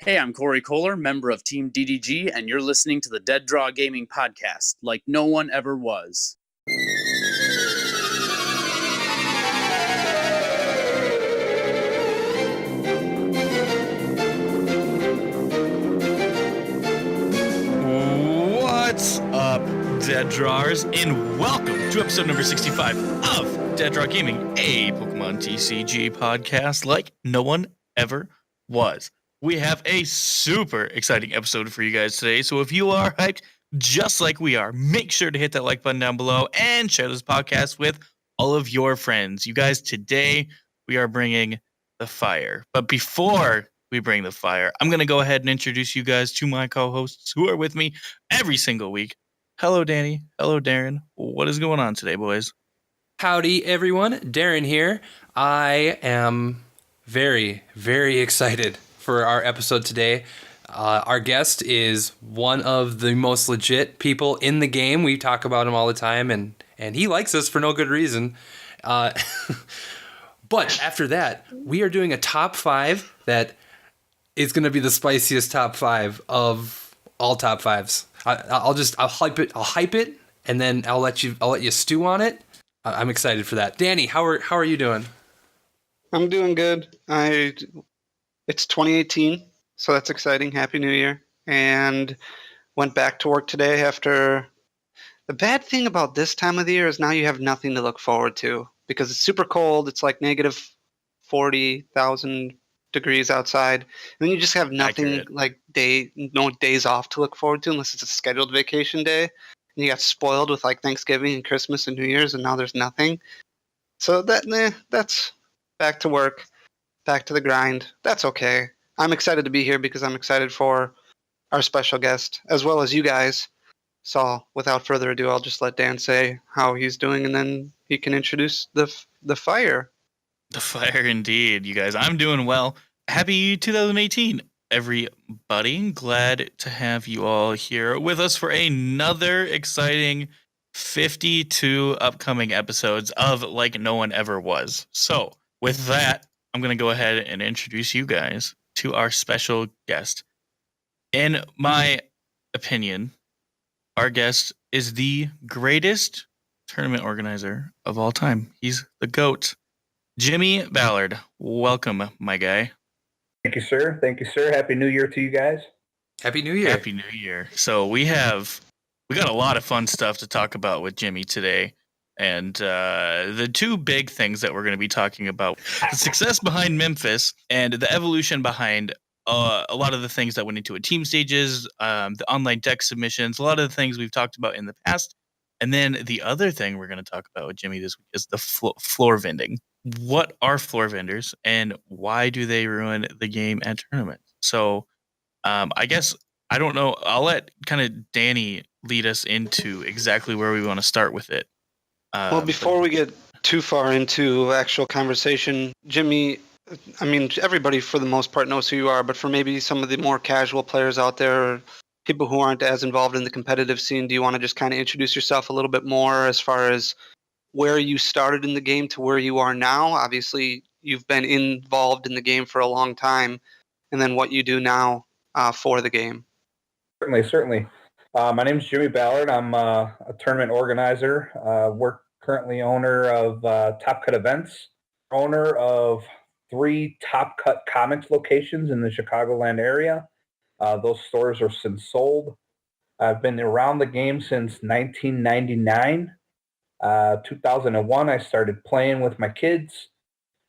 Hey, I'm Corey Kohler, member of Team DDG, and you're listening to the Dead Draw Gaming Podcast, like no one ever was. What's up, Dead Drawers, and welcome to episode number 65 of Dead Draw Gaming, a Pokemon TCG podcast like no one ever was. We have a super exciting episode for you guys today, so if you are hyped just like we are, make sure to hit that like button down below and share this podcast with all of your friends. You guys, today we are bringing the fire. But before we bring the fire, I'm going to go ahead and introduce you guys to my co-hosts who are with me every single week. Hello, Danny. Hello, Darrin. What is going on today, boys? Howdy, everyone. Darrin here. I am very, very excited for our episode today. Our guest is one of the most legit people in the game. We talk about him all the time, and he likes us for no good reason. But after that, we are doing a top 5 that is going to be the spiciest top 5 of all top 5s. I'll hype it, and then I'll let you stew on it. I'm excited for that. Danny, how are you doing? I'm doing good. It's 2018, so that's exciting. Happy New Year. And went back to work today after. The bad thing about this time of the year is now you have nothing to look forward to because it's super cold. It's like negative 40,000 degrees outside. And then you just have nothing no days off to look forward to unless it's a scheduled vacation day. And you got spoiled with like Thanksgiving and Christmas and New Year's, and now there's nothing. So that's back to work, back to the grind. That's okay. I'm excited to be here because I'm excited for our special guest as well as you guys. So without further ado, I'll just let Dan say how he's doing, and then he can introduce the fire. The fire indeed, you guys. I'm doing well. Happy 2018, everybody. Glad to have you all here with us for another exciting 52 upcoming episodes of Like No One Ever Was. So with that, I'm going to go ahead and introduce you guys to our special guest. In my opinion, our guest is the greatest tournament organizer of all time. He's the GOAT. Jimmy Ballard, welcome, my guy. Thank you, sir. Happy New Year to you guys. Happy New Year. Happy New Year. So we got a lot of fun stuff to talk about with Jimmy today. And the two big things that we're going to be talking about, the success behind Memphis and the evolution behind a lot of the things that went into it, team stages, the online deck submissions, a lot of the things we've talked about in the past. And then the other thing we're going to talk about with Jimmy this week is the floor vending. What are floor vendors and why do they ruin the game at tournaments? So I guess, I don't know, I'll let kind of Danny lead us into exactly where we want to start with it. Well, before we get too far into actual conversation, Jimmy, I mean, everybody for the most part knows who you are, but for maybe some of the more casual players out there, or people who aren't as involved in the competitive scene, do you want to just kind of introduce yourself a little bit more as far as where you started in the game to where you are now? Obviously, you've been involved in the game for a long time, and then what you do now for the game. Certainly. My name is Jimmy Ballard. I'm a tournament organizer. We're currently owner of Top Cut Events, owner of 3 Top Cut Comics locations in the Chicagoland area. Those stores are since sold. I've been around the game since 1999. 2001, I started playing with my kids.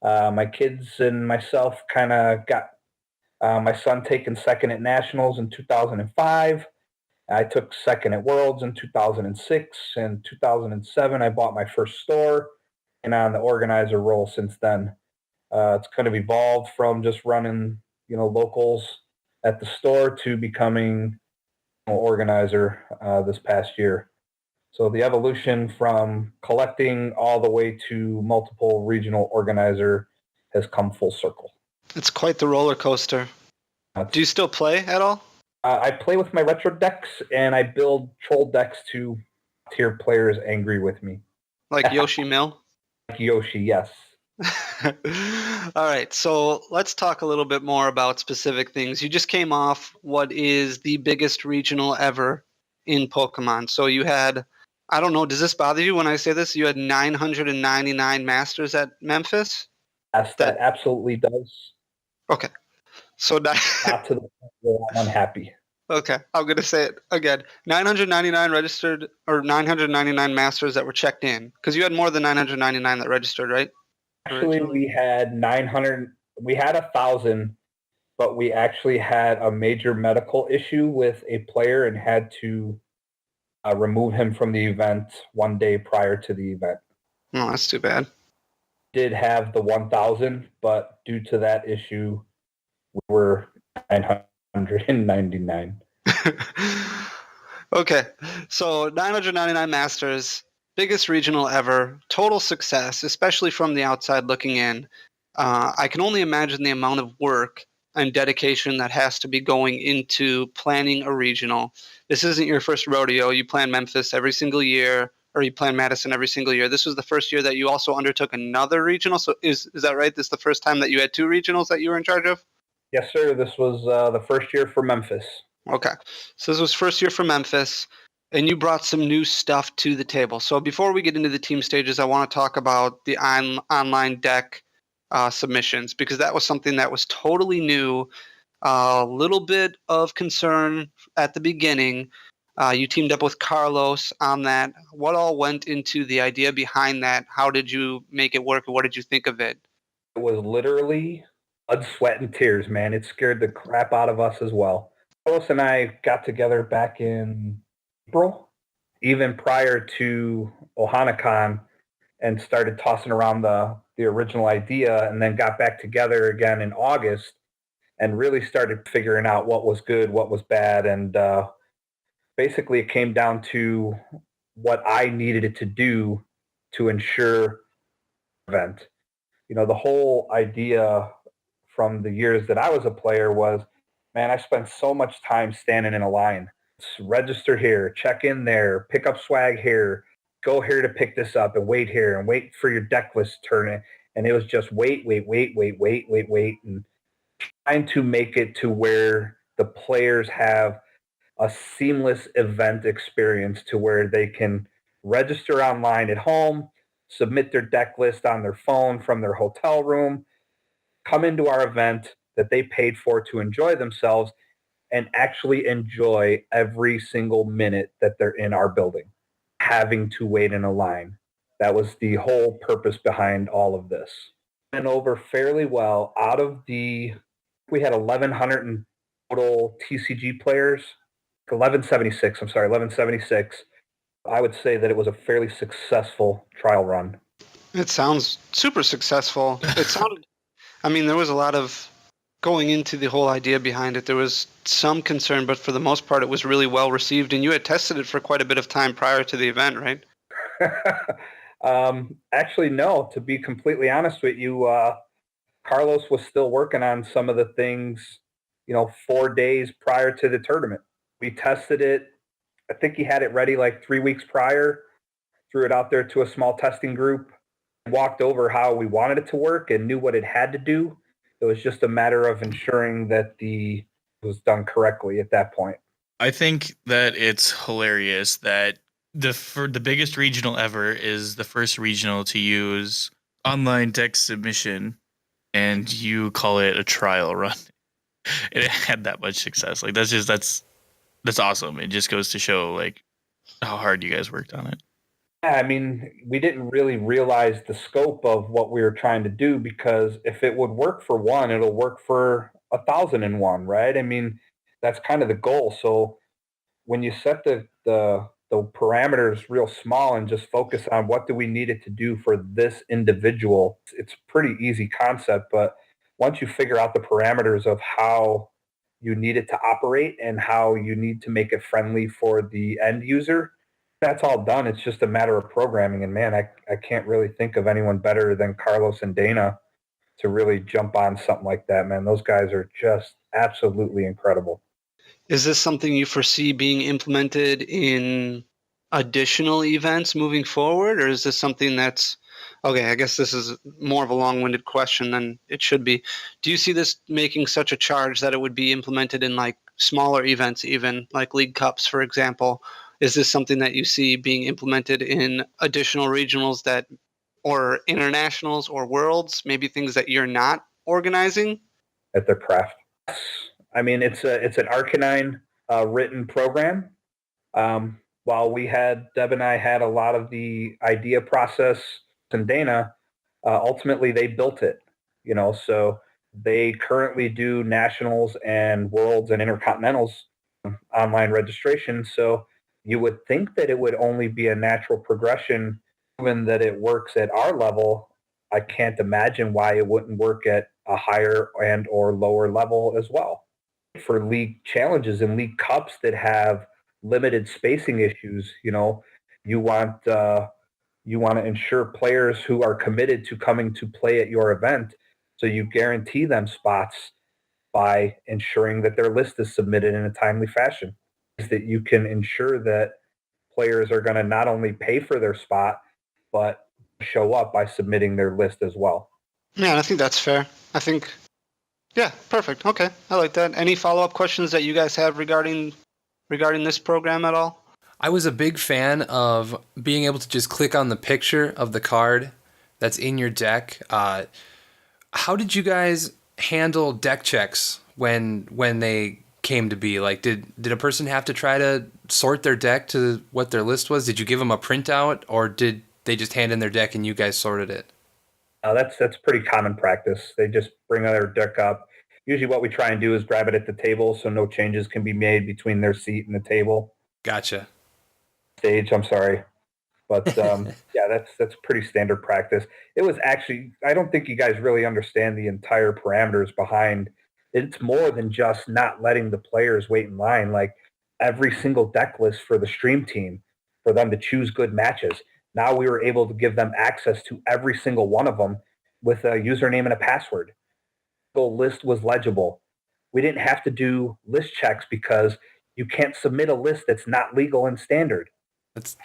My kids and myself kind of got my son taking second at Nationals in 2005. I took second at Worlds in 2006. In 2007, I bought my first store and on the organizer role since then. It's kind of evolved from just running, locals at the store to becoming an organizer this past year. So the evolution from collecting all the way to multiple regional organizer has come full circle. It's quite the roller coaster. Do you still play at all? I play with my retro decks, and I build troll decks to tier players angry with me. Like Yoshi Mill? Like Yoshi, yes. All right, so let's talk a little bit more about specific things. You just came off what is the biggest regional ever in Pokemon. So you had, I don't know, does this bother you when I say this? You had 999 Masters at Memphis? Yes, that absolutely does. Okay. So Not to the point where I'm unhappy. okay, I'm going to say it again. 999 registered, or 999 Masters that were checked in, because you had more than 999 that registered, right? Actually, we had 900. We had 1,000, but we actually had a major medical issue with a player and had to remove him from the event one day prior to the event. Oh, that's too bad. Did have the 1,000, but due to that issue, we were 999. Okay, so 999 Masters, biggest regional ever, total success, especially from the outside looking in. I can only imagine the amount of work and dedication that has to be going into planning a regional. This isn't your first rodeo. You plan Memphis every single year, or you plan Madison every single year. This was the first year that you also undertook another regional. So is that right? This is the first time that you had two regionals that you were in charge of? Yes, sir. This was the first year for Memphis. Okay. So this was first year for Memphis, and you brought some new stuff to the table. So before we get into the team stages, I want to talk about the online deck submissions, because that was something that was totally new. A little bit of concern at the beginning. You teamed up with Carlos on that. What all went into the idea behind that? How did you make it work, and what did you think of it? It was literally blood, sweat, and tears, man. It scared the crap out of us as well. Carlos and I got together back in April, even prior to OhanaCon, and started tossing around the original idea, and then got back together again in August and really started figuring out what was good, what was bad. And basically it came down to what I needed it to do to ensure event. You know, the whole idea from the years that I was a player was, man, I spent so much time standing in a line. Register here, check in there, pick up swag here, go here to pick this up, and wait here and wait for your deck list turn. And it was just wait, and trying to make it to where the players have a seamless event experience to where they can register online at home, submit their deck list on their phone from their hotel room, come into our event that they paid for to enjoy themselves, and actually enjoy every single minute that they're in our building, having to wait in a line. That was the whole purpose behind all of this. And over fairly well. We had 1,100 in total TCG players, 1176. I would say that it was a fairly successful trial run. It sounds super successful. It sounded, I mean, there was a lot of going into the whole idea behind it. There was some concern, but for the most part, it was really well received. And you had tested it for quite a bit of time prior to the event, right? Actually, no. To be completely honest with you, Carlos was still working on some of the things, 4 days prior to the tournament. We tested it. I think he had it ready like 3 weeks prior, threw it out there to a small testing group, walked over how we wanted it to work and knew what it had to do. It was just a matter of ensuring that it was done correctly at that point. I think that it's hilarious that the biggest regional ever is the first regional to use online deck submission, and you call it a trial run. It had that much success. Like that's awesome. It just goes to show like how hard you guys worked on it. Yeah, I mean, we didn't really realize the scope of what we were trying to do, because if it would work for one, it'll work for 1,001, right? I mean, that's kind of the goal. So when you set the parameters real small and just focus on what do we need it to do for this individual, it's a pretty easy concept. But once you figure out the parameters of how you need it to operate and how you need to make it friendly for the end user, that's all done. It's just a matter of programming. And man, I can't really think of anyone better than Carlos and Dana to really jump on something like that, man. Those guys are just absolutely incredible. Is this something you foresee being implemented in additional events moving forward, or is this something that's Okay, I guess this is more of a long-winded question than it should be. Do you see this making such a charge that it would be implemented in like smaller events, even like League Cups, for example? Is this something that you see being implemented in additional regionals that, or internationals or worlds, maybe things that you're not organizing? At their craft. I mean, it's an Arcanine written program. While Deb and I had a lot of the idea process, and Dana, ultimately they built it. So they currently do nationals and worlds and intercontinentals online registration. So you would think that it would only be a natural progression, given that it works at our level. I can't imagine why it wouldn't work at a higher and or lower level as well. For league challenges and league cups that have limited spacing issues, you want to ensure players who are committed to coming to play at your event, so you guarantee them spots by ensuring that their list is submitted in a timely fashion. Is that you can ensure that players are going to not only pay for their spot, but show up by submitting their list as well. Yeah, I think that's fair. Yeah, perfect. Okay, I like that. Any follow-up questions that you guys have regarding this program at all? I was a big fan of being able to just click on the picture of the card that's in your deck. How did you guys handle deck checks when they came to be? Like, did a person have to try to sort their deck to what their list was? Did you give them a printout, or did they just hand in their deck and you guys sorted it? That's pretty common practice. They just bring their deck up. Usually what we try and do is grab it at the table so no changes can be made between their seat and the table. Gotcha. Stage, I'm sorry. But yeah, that's pretty standard practice. It was actually, I don't think you guys really understand the entire parameters behind it. It's more than just not letting the players wait in line. Like every single deck list for the stream team, for them to choose good matches. Now we were able to give them access to every single one of them with a username and a password. The list was legible. We didn't have to do list checks because you can't submit a list that's not legal and standard.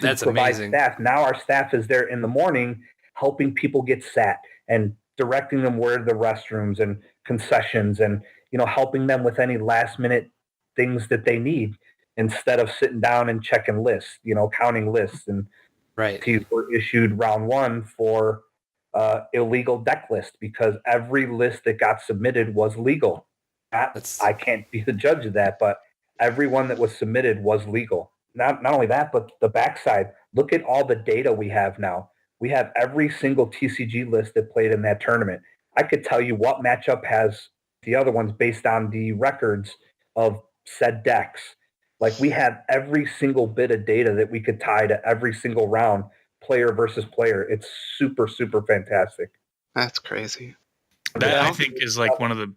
That's amazing. Staff. Now our staff is there in the morning helping people get sat and directing them where the restrooms and concessions and helping them with any last minute things that they need instead of sitting down and checking lists, counting lists. And right. These were issued round one for illegal deck list because every list that got submitted was legal. I can't be the judge of that, but everyone that was submitted was legal. Not only that, but the backside. Look at all the data we have now. We have every single TCG list that played in that tournament. I could tell you what matchup has the other ones based on the records of said decks. Like we have every single bit of data that we could tie to every single round, player versus player. It's super, super fantastic. That's crazy. That I think is like one of the.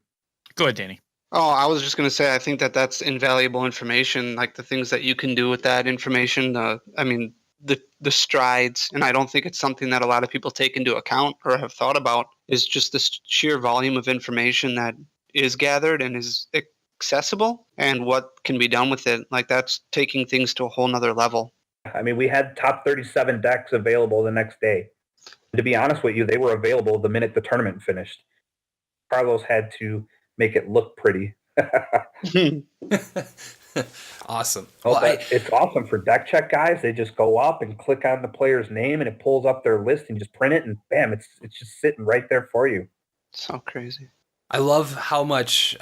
Go ahead, Danny. Oh, I was just going to say, I think that that's invaluable information, like the things that you can do with that information. The strides, and I don't think it's something that a lot of people take into account or have thought about, is just the sheer volume of information that is gathered and is accessible and what can be done with it. Like that's taking things to a whole nother level. I mean, we had top 37 decks available the next day. To be honest with you, they were available the minute the tournament finished. Carlos had to make it look pretty. Awesome. It's awesome for deck check guys. They just go up and click on the player's name and it pulls up their list and just print it and bam, it's just sitting right there for you. So crazy. I love how much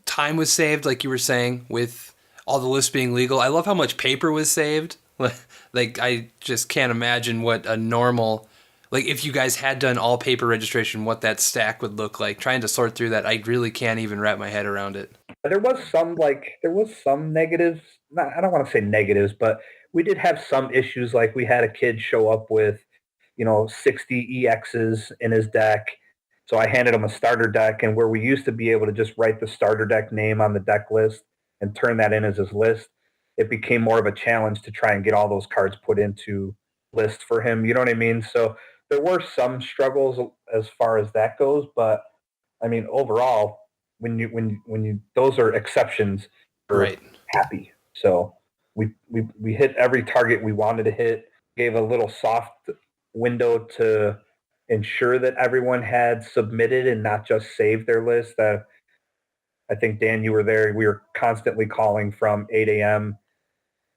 time was saved, like you were saying, with all the lists being legal. I love how much paper was saved. Like I just can't imagine what a normal, like if you guys had done all paper registration, what that stack would look like. Trying to sort through that, I really can't even wrap my head around it. There was some negatives. I don't want to say negatives, but we did have some issues. Like we had a kid show up with, 60 EXs in his deck. So I handed him a starter deck, and where we used to be able to just write the starter deck name on the deck list and turn that in as his list, it became more of a challenge to try and get all those cards put into list for him. You know what I mean? So there were some struggles as far as that goes, but I mean, overall, when you those are exceptions, we're right. Happy. So we hit every target we wanted to hit. Gave a little soft window to ensure that everyone had submitted and not just saved their list. I think, Dan, you were there. We were constantly calling from 8 a.m.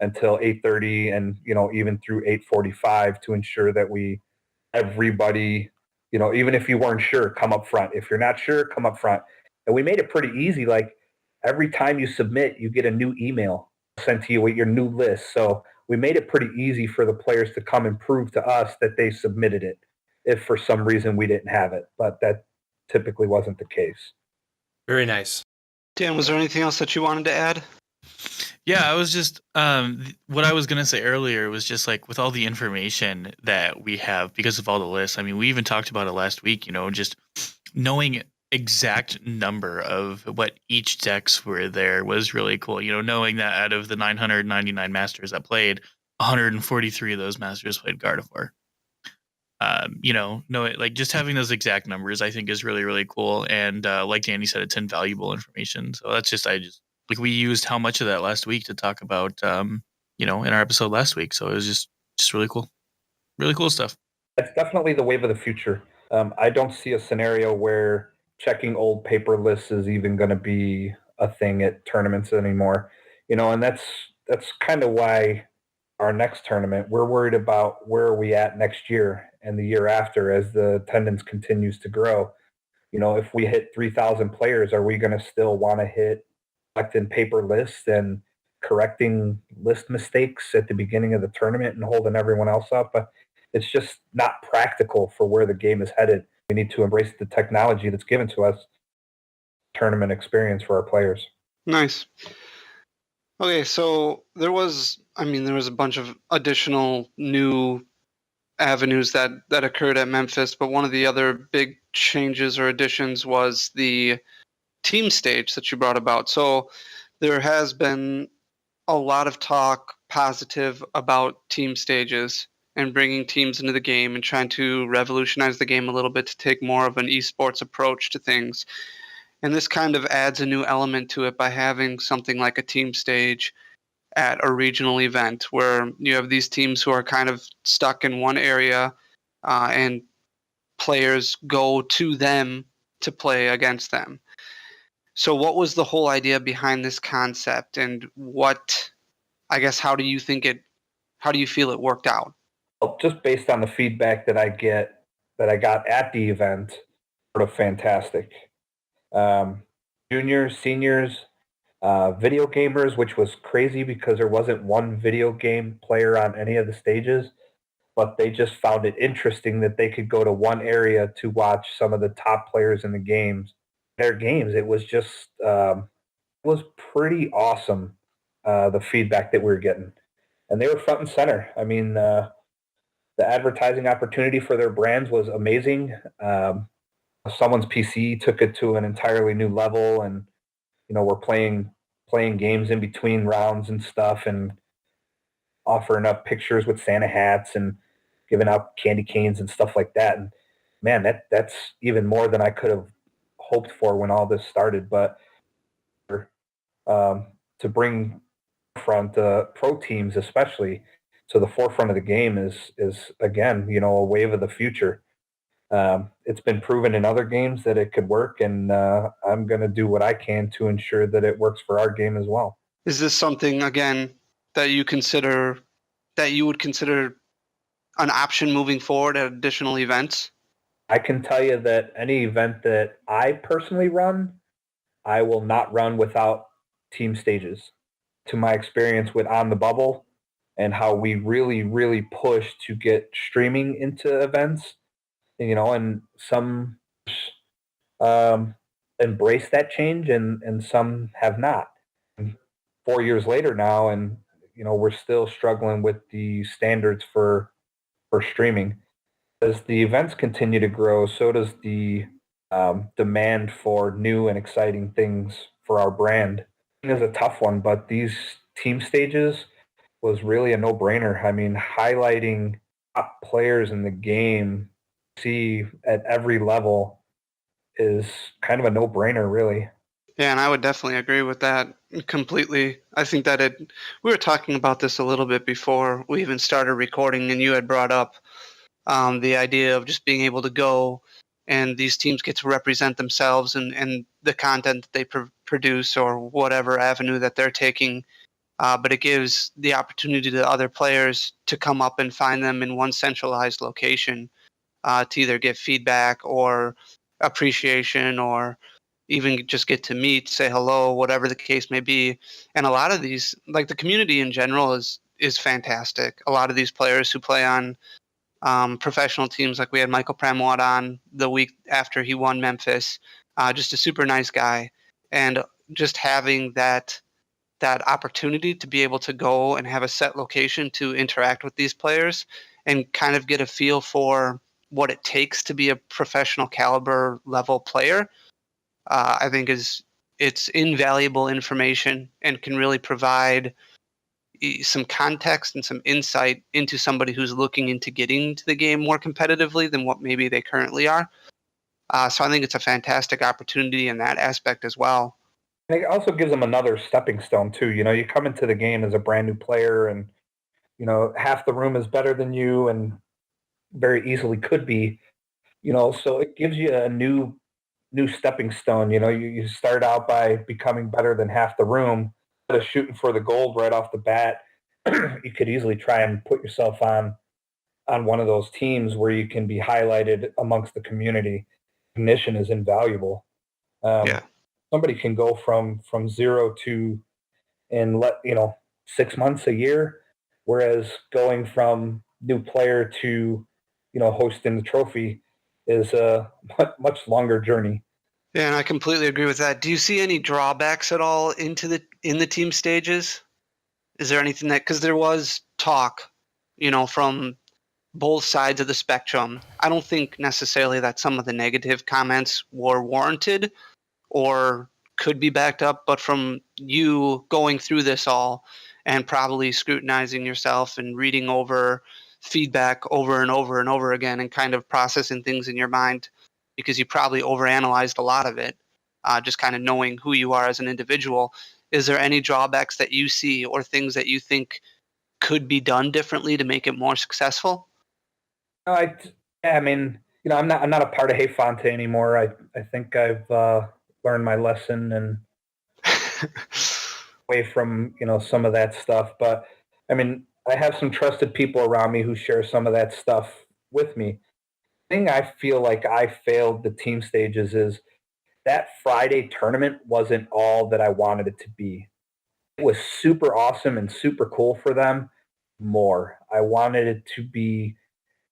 until 8:30 and, even through 8:45 to ensure that everybody, even if you weren't sure, come up front. If you're not sure, come up front. And we made it pretty easy. Like every time you submit, you get a new email sent to you with your new list. So we made it pretty easy for the players to come and prove to us that they submitted it if for some reason we didn't have it. But that typically wasn't the case. Very nice. Dan, was there anything else that you wanted to add? Yeah, I was just what I was gonna say earlier was just like with all the information that we have because of all the lists. I mean, we even talked about it last week. Just knowing exact number of what each decks were there was really cool. Knowing that out of the 999 masters that played, 143 of those masters played Gardevoir. Like just having those exact numbers, I think is really, really cool. And like Danny said, it's invaluable information. So that's like we used how much of that last week to talk about, in our episode last week. So it was just really cool stuff. That's definitely the wave of the future. I don't see a scenario where checking old paper lists is even going to be a thing at tournaments anymore. And that's kind of why our next tournament, we're worried about where are we at next year and the year after as the attendance continues to grow. If we hit 3,000 players, are we going to still want to hit collecting paper lists and correcting list mistakes at the beginning of the tournament and holding everyone else up? But it's just not practical for where the game is headed. We need to embrace the technology that's given to us, tournament experience for our players. Nice. Okay, so there was a bunch of additional new avenues that occurred at Memphis, but one of the other big changes or additions was the team stage that you brought about. So there has been a lot of talk positive about team stages and bringing teams into the game and trying to revolutionize the game a little bit to take more of an esports approach to things. And this kind of adds a new element to it by having something like a team stage at a regional event where you have these teams who are kind of stuck in one area and players go to them to play against them. So what was the whole idea behind this concept, and how do you feel it worked out? Well, just based on the feedback that I got at the event, sort of fantastic. Juniors, seniors, video gamers, which was crazy because there wasn't one video game player on any of the stages, but they just found it interesting that they could go to one area to watch some of the top players in their games. It was just was pretty awesome, the feedback that we were getting. And they were front and center. I mean, the advertising opportunity for their brands was amazing. Someone's PC took it to an entirely new level, and we're playing games in between rounds and stuff, and offering up pictures with Santa hats and giving out candy canes and stuff like that. And man, that's even more than I could have hoped for when all this started. But to bring pro teams especially to the forefront of the game is again, a wave of the future. It's been proven in other games that it could work, and I'm going to do what I can to ensure that it works for our game as well. Is this something, again, that you would consider an option moving forward at additional events? I can tell you that any event that I personally run, I will not run without team stages. To my experience with On the Bubble and how we really, really push to get streaming into events, and some embrace that change and some have not. 4 years later now, and we're still struggling with the standards for streaming. As the events continue to grow, so does the demand for new and exciting things for our brand. It is a tough one, but these team stages was really a no-brainer. I mean, highlighting top players in the game, see at every level, is kind of a no-brainer, really. Yeah, and I would definitely agree with that completely. I think that we were talking about this a little bit before we even started recording, and you had brought up The idea of just being able to go and these teams get to represent themselves and the content that they produce or whatever avenue that they're taking. But it gives the opportunity to other players to come up and find them in one centralized location to either get feedback or appreciation or even just get to meet, say hello, whatever the case may be. And a lot of these, like the community in general, is fantastic. A lot of these players who play on professional teams, like we had Michael Pramwat on the week after he won Memphis, just a super nice guy, and just having that opportunity to be able to go and have a set location to interact with these players and kind of get a feel for what it takes to be a professional caliber level player, I think it's invaluable information and can really provide some context and some insight into somebody who's looking into getting to the game more competitively than what maybe they currently are. So I think it's a fantastic opportunity in that aspect as well. And it also gives them another stepping stone too. You come into the game as a brand new player, and half the room is better than you, and very easily could be. So it gives you a new stepping stone. You start out by becoming better than half the room, instead of shooting for the gold right off the bat. You could easily try and put yourself on one of those teams where you can be highlighted amongst the community. Recognition is invaluable. Yeah. Somebody can go from zero to in 6 months, a year, whereas going from new player to hosting the trophy is a much longer journey. Yeah, and I completely agree with that. Do you see any drawbacks at all in the team stages? Is there anything because there was talk, from both sides of the spectrum. I don't think necessarily that some of the negative comments were warranted or could be backed up, but from you going through this all and probably scrutinizing yourself and reading over feedback over and over and over again and kind of processing things in your mind because you probably overanalyzed a lot of it, just kind of knowing who you are as an individual. Is there any drawbacks that you see or things that you think could be done differently to make it more successful? I mean, I'm not a part of Hey Fonte anymore. I think I've learned my lesson and away from some of that stuff. But I mean, I have some trusted people around me who share some of that stuff with me. The thing I feel like I failed the team stages is that Friday tournament wasn't all that I wanted it to be. It was super awesome and super cool for them. More, I wanted it to be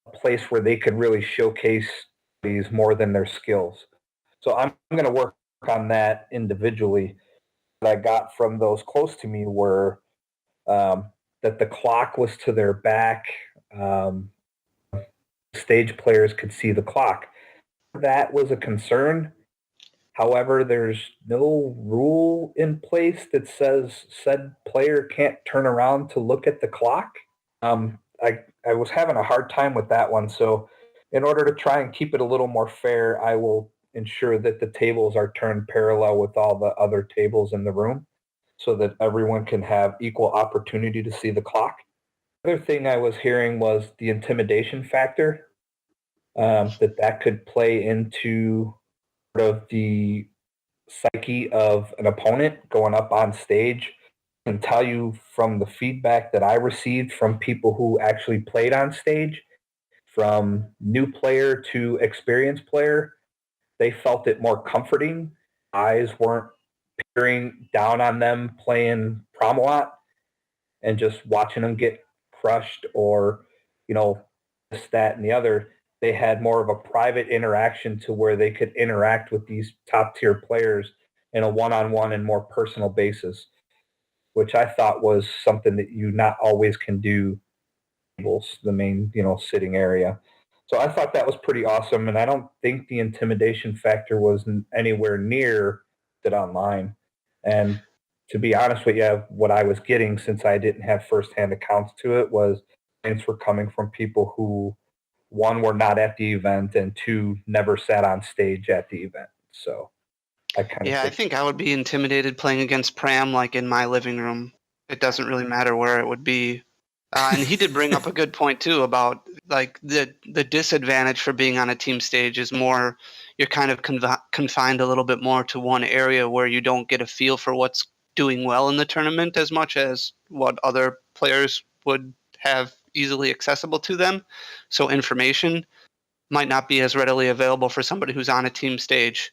a place where they could really showcase these more than their skills. So I'm going to work on that individually. What I got from those close to me were that the clock was to their back. Stage players could see the clock. That was a concern. However, there's no rule in place that says said player can't turn around to look at the clock. I was having a hard time with that one. So in order to try and keep it a little more fair, I will ensure that the tables are turned parallel with all the other tables in the room so that everyone can have equal opportunity to see the clock. The other thing I was hearing was the intimidation factor, that could play into sort of the psyche of an opponent going up on stage. I can tell you from the feedback that I received from people who actually played on stage, from new player to experienced player, they felt it more comforting. Eyes weren't peering down on them playing Promwat and just watching them get crushed or, this, that, and the other. They had more of a private interaction to where they could interact with these top tier players in a one-on-one and more personal basis, which I thought was something that you not always can do. The main, sitting area. So I thought that was pretty awesome, and I don't think the intimidation factor was anywhere near it online. And to be honest with you, what I was getting, since I didn't have firsthand accounts to it, was things were coming from people who, one, were not at the event, and two, never sat on stage at the event. So I think I would be intimidated playing against Pram like in my living room. It doesn't really matter where it would be. And he did bring up a good point too about like the disadvantage for being on a team stage is more you're kind of confined a little bit more to one area where you don't get a feel for what's doing well in the tournament as much as what other players would have easily accessible to them. So information might not be as readily available for somebody who's on a team stage.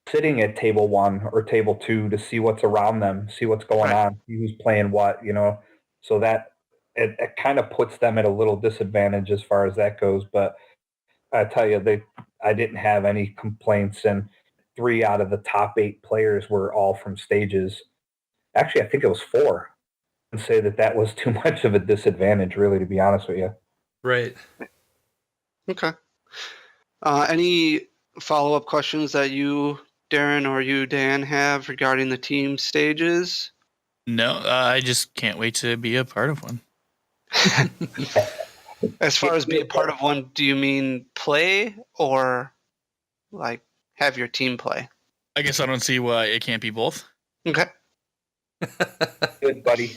Sitting at table 1 or table 2 to see what's around them, see what's going Right. on, see who's playing what, so that it kind of puts them at a little disadvantage as far as that goes. But I tell you, I didn't have any complaints, and 3 out of the top 8 players were all from stages. Actually, I think it was 4. And say that was too much of a disadvantage, really, to be honest with you. Right. Okay. Any follow-up questions that you, Darrin, or you, Dan, have regarding the team stages? No, I just can't wait to be a part of one. As far as be a part of one, do you mean play or like have your team play? I guess I don't see why it can't be both. Okay. Good, buddy.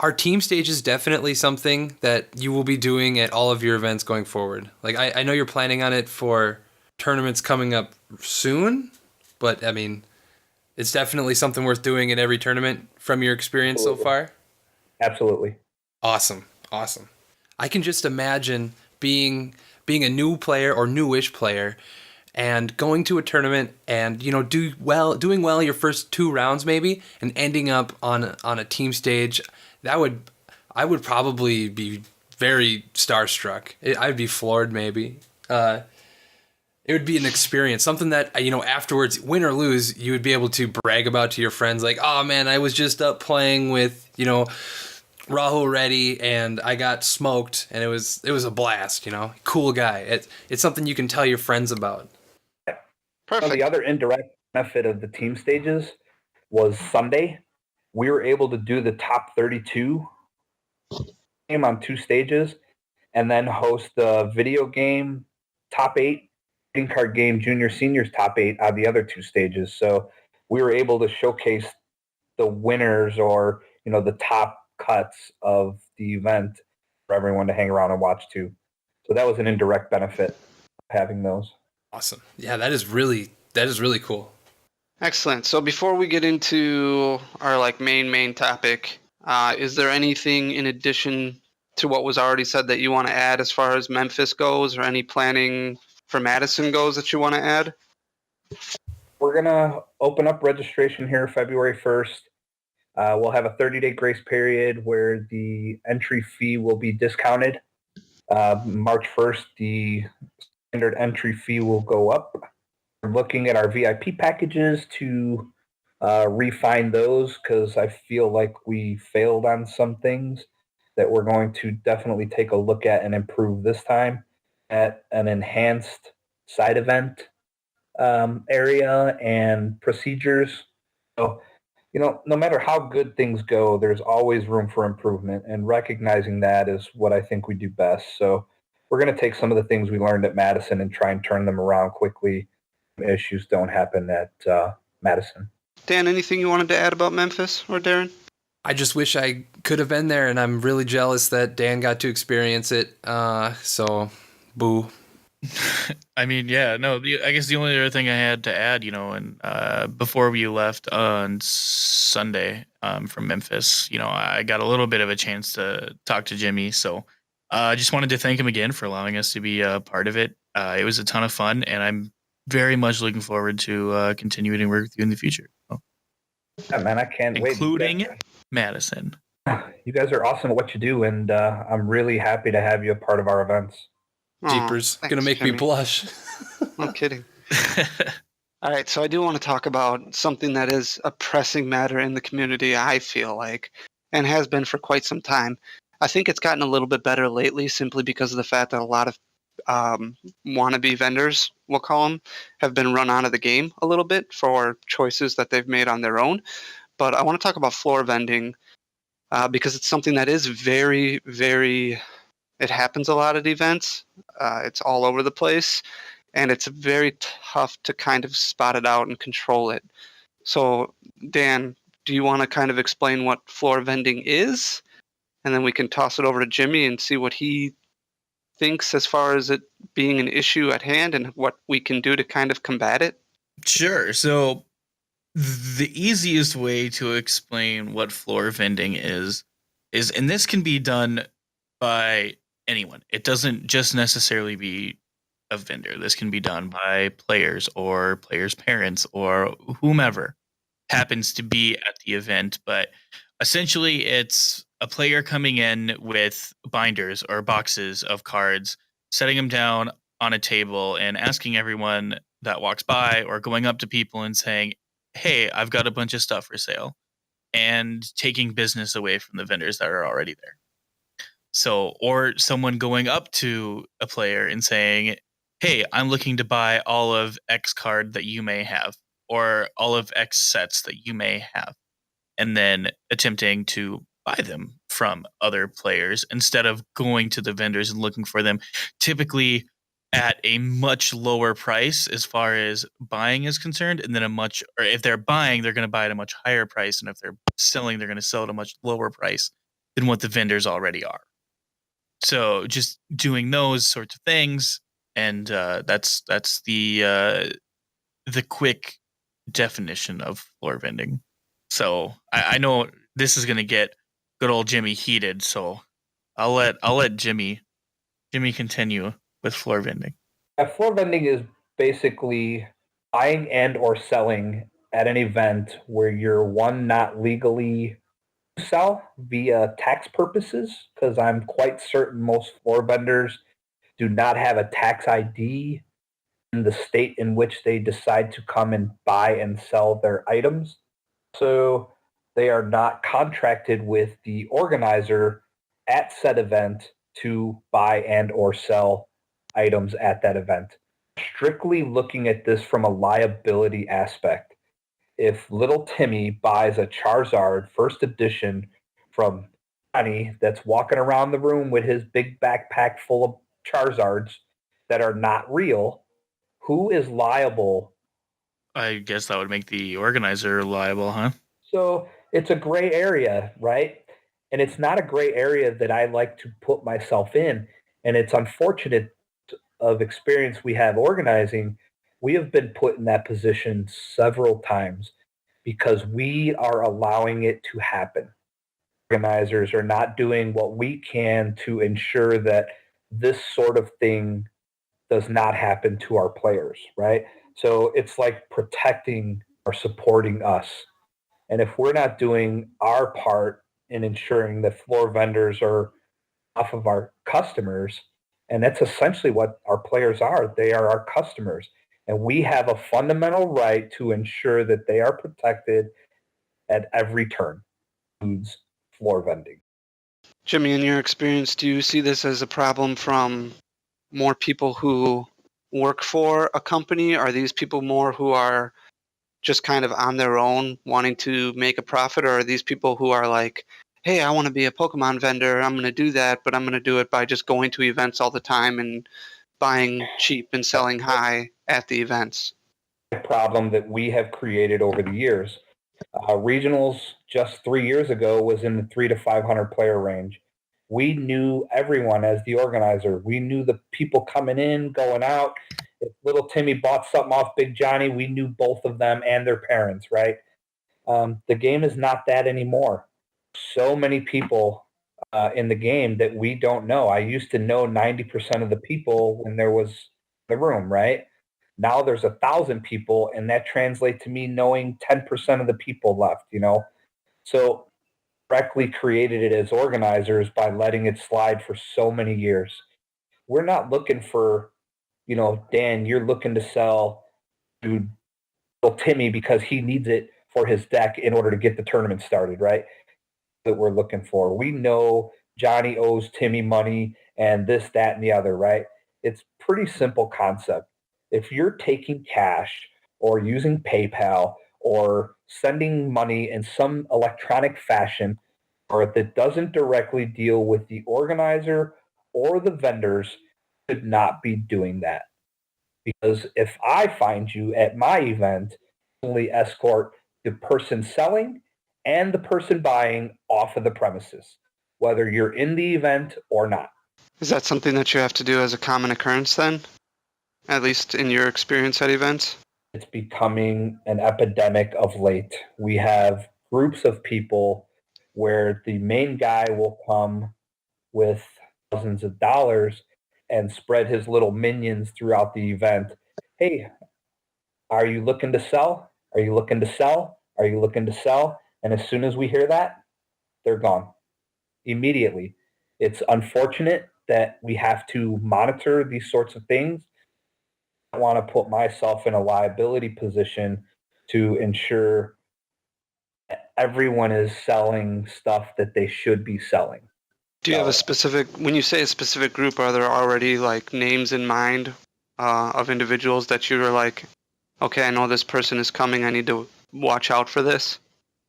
Our team stage is definitely something that you will be doing at all of your events going forward. Like I know you're planning on it for tournaments coming up soon, but I mean, it's definitely something worth doing in every tournament from your experience so far. Absolutely. Awesome. I can just imagine being a new player or newish player and going to a tournament and doing well your first 2 rounds maybe and ending up on a team stage. I would probably be very starstruck. I'd be floored maybe. It would be an experience, something that afterwards, win or lose, you would be able to brag about to your friends like, "Oh man, I was just up playing with, Rahul Reddy and I got smoked and it was a blast, cool guy." It's something you can tell your friends about. Perfect. The other indirect benefit of the team stages was Sunday. We were able to do the top 32 game on 2 stages and then host the video game top 8, green card game junior seniors top 8 on the other 2 stages. So we were able to showcase the winners or, the top cuts of the event for everyone to hang around and watch too. So that was an indirect benefit of having those. Awesome. Yeah, that is really cool. Excellent. So before we get into our main topic, is there anything in addition to what was already said that you want to add as far as Memphis goes, or any planning for Madison goes that you want to add? We're going to open up registration here February 1st. We'll have a 30-day grace period where the entry fee will be discounted. March 1st, the standard entry fee will go up. We're looking at our VIP packages to refine those because I feel like we failed on some things that we're going to definitely take a look at and improve this time at an enhanced side event area and procedures. So, no matter how good things go, there's always room for improvement, and recognizing that is what I think we do best. So we're going to take some of the things we learned at Madison and try and turn them around quickly. Issues don't happen at Madison. Dan, anything you wanted to add about Memphis or Darrin? I just wish I could have been there, and I'm really jealous that Dan got to experience it. So, boo. I mean, yeah, no. I guess the only other thing I had to add, and before we left on Sunday from Memphis, I got a little bit of a chance to talk to Jimmy. So I just wanted to thank him again for allowing us to be a part of it. It was a ton of fun, and I'm very much looking forward to continuing to work with you in the future. So, yeah, man, I can't wait. Including Madison. You guys are awesome at what you do, and I'm really happy to have you a part of our events. Jeepers. Gonna make me blush. No kidding. All right, so I do want to talk about something that is a pressing matter in the community, I feel like, and has been for quite some time. I think it's gotten a little bit better lately simply because of the fact that a lot of wannabe vendors, we'll call them, have been run out of the game a little bit for choices that they've made on their own. But I want to talk about floor vending because it's something that is very, very... It happens a lot at events. It's all over the place, and it's very tough to kind of spot it out and control it. So, Dan, do you want to kind of explain what floor vending is and then we can toss it over to Jimmy and see what he thinks as far as it being an issue at hand and what we can do to kind of combat it? Sure. So the easiest way to explain what floor vending is, and this can be done by anyone. It doesn't just necessarily be a vendor. This can be done by players or players' parents or whomever happens to be at the event. But essentially, it's a player coming in with binders or boxes of cards, setting them down on a table and asking everyone that walks by or going up to people and saying, "Hey, I've got a bunch of stuff for sale," and taking business away from the vendors that are already there. So, or someone going up to a player and saying, "Hey, I'm looking to buy all of X card that you may have, or all of X sets that you may have," and then attempting to buy them from other players instead of going to the vendors and looking for them, typically at a much lower price as far as buying is concerned, and then or if they're buying, they're going to buy at a much higher price, and if they're selling, they're going to sell at a much lower price than what the vendors already are. So just doing those sorts of things, and that's the quick definition of floor vending. So I know this is going to get good old Jimmy heated, so I'll let Jimmy continue with floor vending. Floor vending is basically buying and or selling at an event where you're not legally sell via tax purposes, because I'm quite certain most floor vendors do not have a tax ID in the state in which they decide to come and buy and sell their items. So they are not contracted with the organizer at said event to buy and or sell items at that event. Strictly looking at this from a liability aspect. If little Timmy buys a Charizard first edition from Johnny that's walking around the room with his big backpack full of Charizards that are not real, who is liable? I guess that would make the organizer liable, huh? So it's a gray area, right? And it's not a gray area that I like to put myself in. And it's unfortunate of experience we have organizing. We have been put in that position several times because we are allowing it to happen. Organizers are not doing what we can to ensure that this sort of thing does not happen to our players, right? So it's like protecting or supporting us. And if we're not doing our part in ensuring that floor vendors are off of our customers, and that's essentially what our players are. They are our customers. And we have a fundamental right to ensure that they are protected at every turn. Includes floor vending. Jimmy, in your experience, do you see this as a problem from more people who work for a company? Are these people more who are just kind of on their own wanting to make a profit, or are these people who are like, hey, I want to be a Pokemon vendor, I'm going to do that, but I'm going to do it by just going to events all the time and buying cheap and selling high at the events? A problem that we have created over the years. Regionals just 3 years ago was in the 300 to 500 player range. We knew everyone as the organizer. We knew the people coming in, going out. If little Timmy bought something off Big Johnny, we knew both of them and their parents, right? The game is not that anymore. So many people in the game that we don't know. I used to know 90% of the people when there was the room, right? Now there's 1,000 people, and that translates to me knowing 10% of the people left, you know? So correctly created it as organizers by letting it slide for so many years. We're not looking for, Dan, you're looking to sell to Timmy because he needs it for his deck in order to get the tournament started, right? That we're looking for. We know Johnny owes Timmy money and this, that, and the other, right? It's pretty simple concept. If you're taking cash or using PayPal or sending money in some electronic fashion, or if it doesn't directly deal with the organizer or the vendors, should not be doing that. Because if I find you at my event, only escort the person selling and the person buying off of the premises. whether you're in the event or not. Is that something that you have to do as a common occurrence then? At least in your experience at events? It's becoming an epidemic of late. We have groups of people where the main guy will come with thousands of dollars and spread his little minions throughout the event. Hey, are you looking to sell? Are you looking to sell? Are you looking to sell? And as soon as we hear that, they're gone immediately. It's unfortunate that we have to monitor these sorts of things. I want to put myself in a liability position to ensure everyone is selling stuff that they should be selling. Do you have a specific, when you say a specific group, are there already like names in mind of individuals that you're like, okay, I know this person is coming, I need to watch out for this?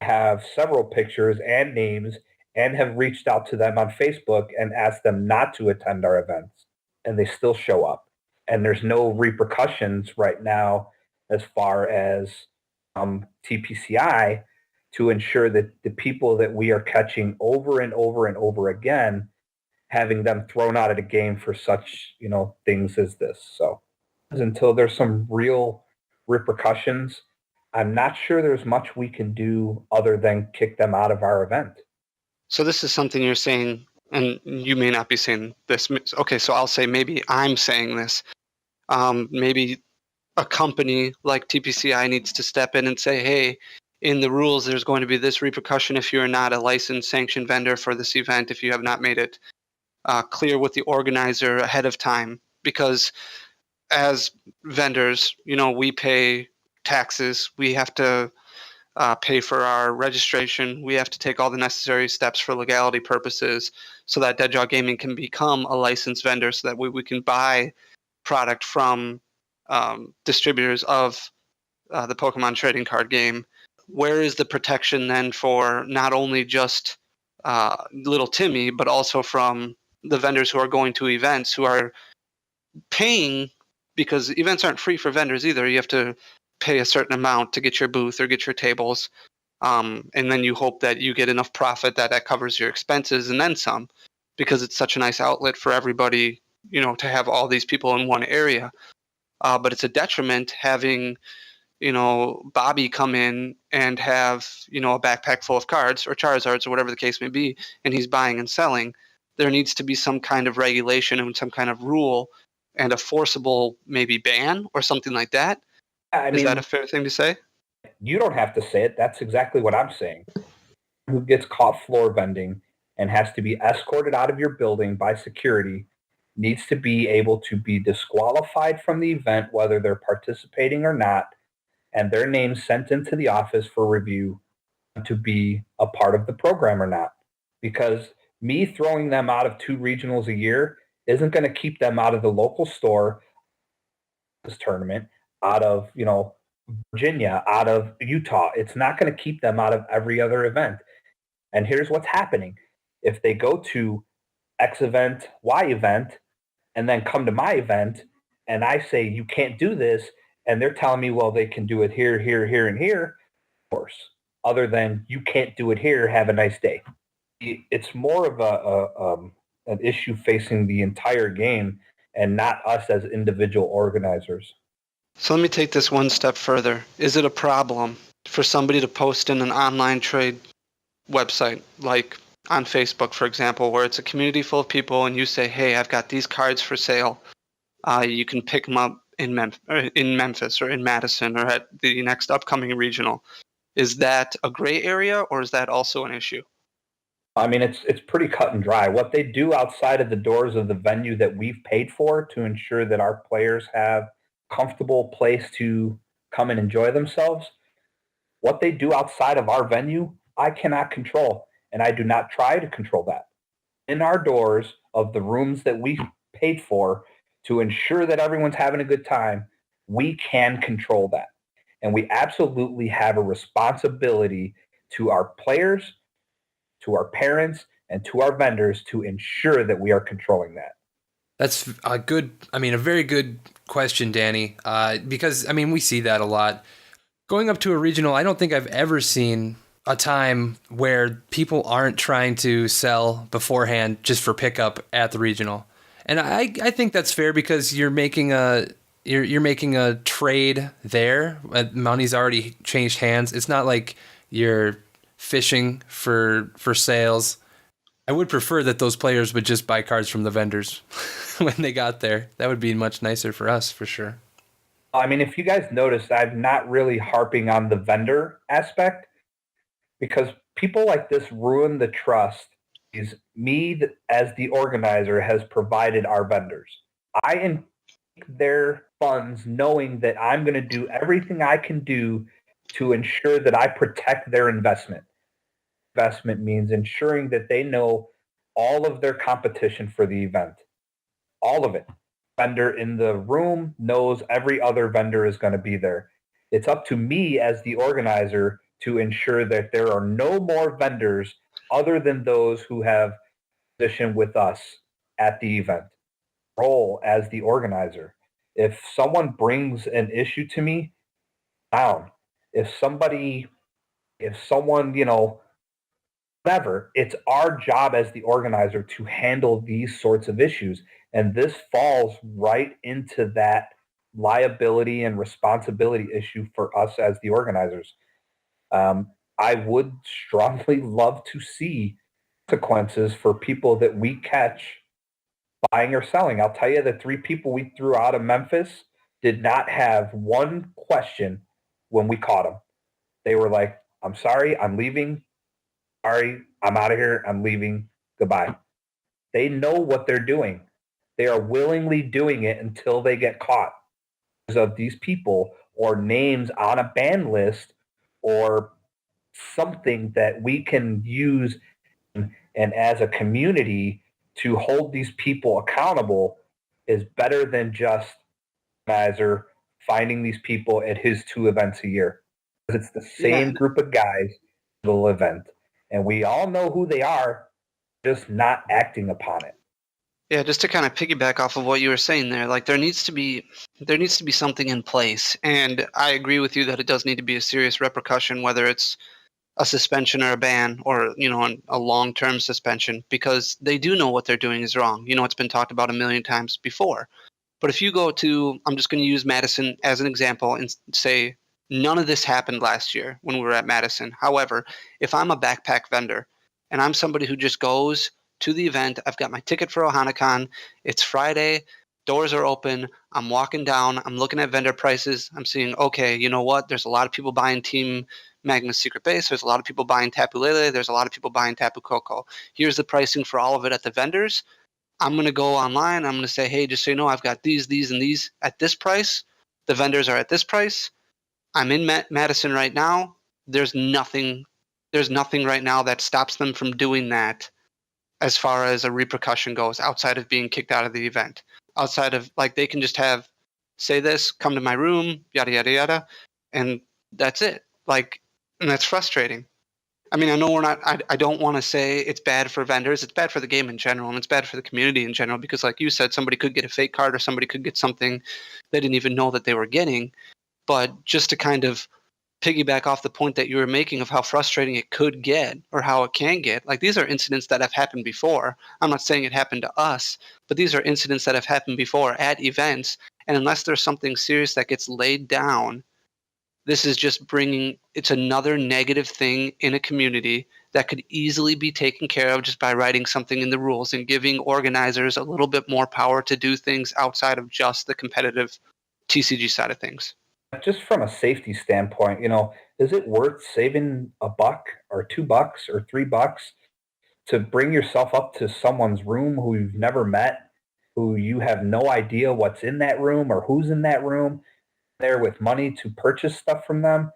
I have several pictures and names and have reached out to them on Facebook and asked them not to attend our events, and they still show up. And there's no repercussions right now as far as TPCI to ensure that the people that we are catching over and over and over again, having them thrown out of the game for such, things as this. So until there's some real repercussions, I'm not sure there's much we can do other than kick them out of our event. So this is something you're saying, and you may not be saying this. Okay, so I'll say maybe I'm saying this. Maybe a company like TPCI needs to step in and say, hey, in the rules, there's going to be this repercussion if you're not a licensed sanctioned vendor for this event, if you have not made it clear with the organizer ahead of time. Because as vendors, we pay taxes. We have to pay for our registration. We have to take all the necessary steps for legality purposes so that Dead Draw Gaming can become a licensed vendor so that we can buy product from distributors of the Pokemon trading card game. Where is the protection then for not only just little Timmy, but also from the vendors who are going to events who are paying, because events aren't free for vendors either. You have to pay a certain amount to get your booth or get your tables. And then you hope that you get enough profit that covers your expenses and then some, because it's such a nice outlet for everybody, to have all these people in one area. But it's a detriment having, Bobby come in and have, a backpack full of cards or Charizards or whatever the case may be, and he's buying and selling. There needs to be some kind of regulation and some kind of rule and a forcible maybe ban or something like that. Is that a fair thing to say? You don't have to say it. That's exactly what I'm saying. Who gets caught floor vending and has to be escorted out of your building by security needs to be able to be disqualified from the event, whether they're participating or not, and their name sent into the office for review to be a part of the program or not. Because me throwing them out of 2 regionals a year isn't going to keep them out of the local store, this tournament, out of, Virginia, out of Utah. It's not going to keep them out of every other event. And here's what's happening. If they go to X event, Y event, and then come to my event, and I say, you can't do this, and they're telling me, well, they can do it here, here, here, and here, of course, other than you can't do it here, have a nice day. It's more of an issue facing the entire game and not us as individual organizers. So let me take this one step further. Is it a problem for somebody to post in an online trade website, like on Facebook, for example, where it's a community full of people and you say, hey, I've got these cards for sale. You can pick them up in Memphis or in Madison or at the next upcoming regional. Is that a gray area or is that also an issue? I mean, it's pretty cut and dry. What they do outside of the doors of the venue that we've paid for to ensure that our players have a comfortable place to come and enjoy themselves, what they do outside of our venue, I cannot control, and I do not try to control that. In our doors of the rooms that we paid for to ensure that everyone's having a good time, we can control that. And we absolutely have a responsibility to our players, to our parents, and to our vendors to ensure that we are controlling that. That's a very good question, Danny, because, we see that a lot. Going up to a regional, I don't think I've ever seen a time where people aren't trying to sell beforehand just for pickup at the regional. And I think that's fair because you're making a trade there. Money's already changed hands. It's not like you're fishing for sales. I would prefer that those players would just buy cards from the vendors when they got there. That would be much nicer for us, for sure. I mean, if you guys noticed, I'm not really harping on the vendor aspect because people like this ruin the trust. Is me as the organizer has provided our vendors. I take their funds knowing that I'm going to do everything I can do to ensure that I protect their investment. Investment means ensuring that they know all of their competition for the event. All of it. Vendor in the room knows every other vendor is going to be there. It's up to me as the organizer to ensure that there are no more vendors other than those who have position with us at the event. Role as the organizer. If someone brings an issue to me, down. If someone, whatever, it's our job as the organizer to handle these sorts of issues. And this falls right into that liability and responsibility issue for us as the organizers. I would strongly love to see consequences for people that we catch buying or selling. I'll tell you, the 3 people we threw out of Memphis did not have one question when we caught them. They were like, I'm sorry, I'm leaving. Sorry, I'm out of here. I'm leaving. Goodbye. They know what they're doing. They are willingly doing it until they get caught. Of these people or names on a ban list or something that we can use and as a community to hold these people accountable is better than just organizer finding these people at his 2 events a year. Because it's the same group of guys the event. And we all know who they are, just not acting upon it. Yeah, just to kind of piggyback off of what you were saying there, like there needs to be something in place, and I agree with you that it does need to be a serious repercussion, whether it's a suspension or a ban or a long-term suspension, because they do know what they're doing is wrong. It's been talked about a million times before. But if you go to, I'm just going to use Madison as an example and say none of this happened last year when we were at Madison. However, if I'm a backpack vendor and I'm somebody who just goes to the event, I've got my ticket for OhanaCon, it's Friday, doors are open, I'm walking down, I'm looking at vendor prices, I'm seeing, okay, you know what, there's a lot of people buying Team Magma's Secret Base, there's a lot of people buying Tapu Lele, there's a lot of people buying Tapu Koko. Here's the pricing for all of it at the vendors. I'm going to go online, I'm going to say, hey, just so you know, I've got these, and these at this price. The vendors are at this price. I'm in Madison right now. There's nothing right now that stops them from doing that as far as a repercussion goes, outside of being kicked out of the event. Outside of, like, they can just say this, come to my room, yada, yada, yada, and that's it. Like, and that's frustrating. I mean, I know I don't want to say it's bad for vendors. It's bad for the game in general, and it's bad for the community in general, because like you said, somebody could get a fake card or somebody could get something they didn't even know that they were getting. But just to kind of piggyback off the point that you were making of how frustrating it could get or how it can get, like, these are incidents that have happened before. I'm not saying it happened to us, but these are incidents that have happened before at events. And unless there's something serious that gets laid down, this is just it's another negative thing in a community that could easily be taken care of just by writing something in the rules and giving organizers a little bit more power to do things outside of just the competitive TCG side of things. Just from a safety standpoint, is it worth saving $1 or $2 or $3 to bring yourself up to someone's room who you've never met, who you have no idea what's in that room or who's in that room, there with money to purchase stuff from them?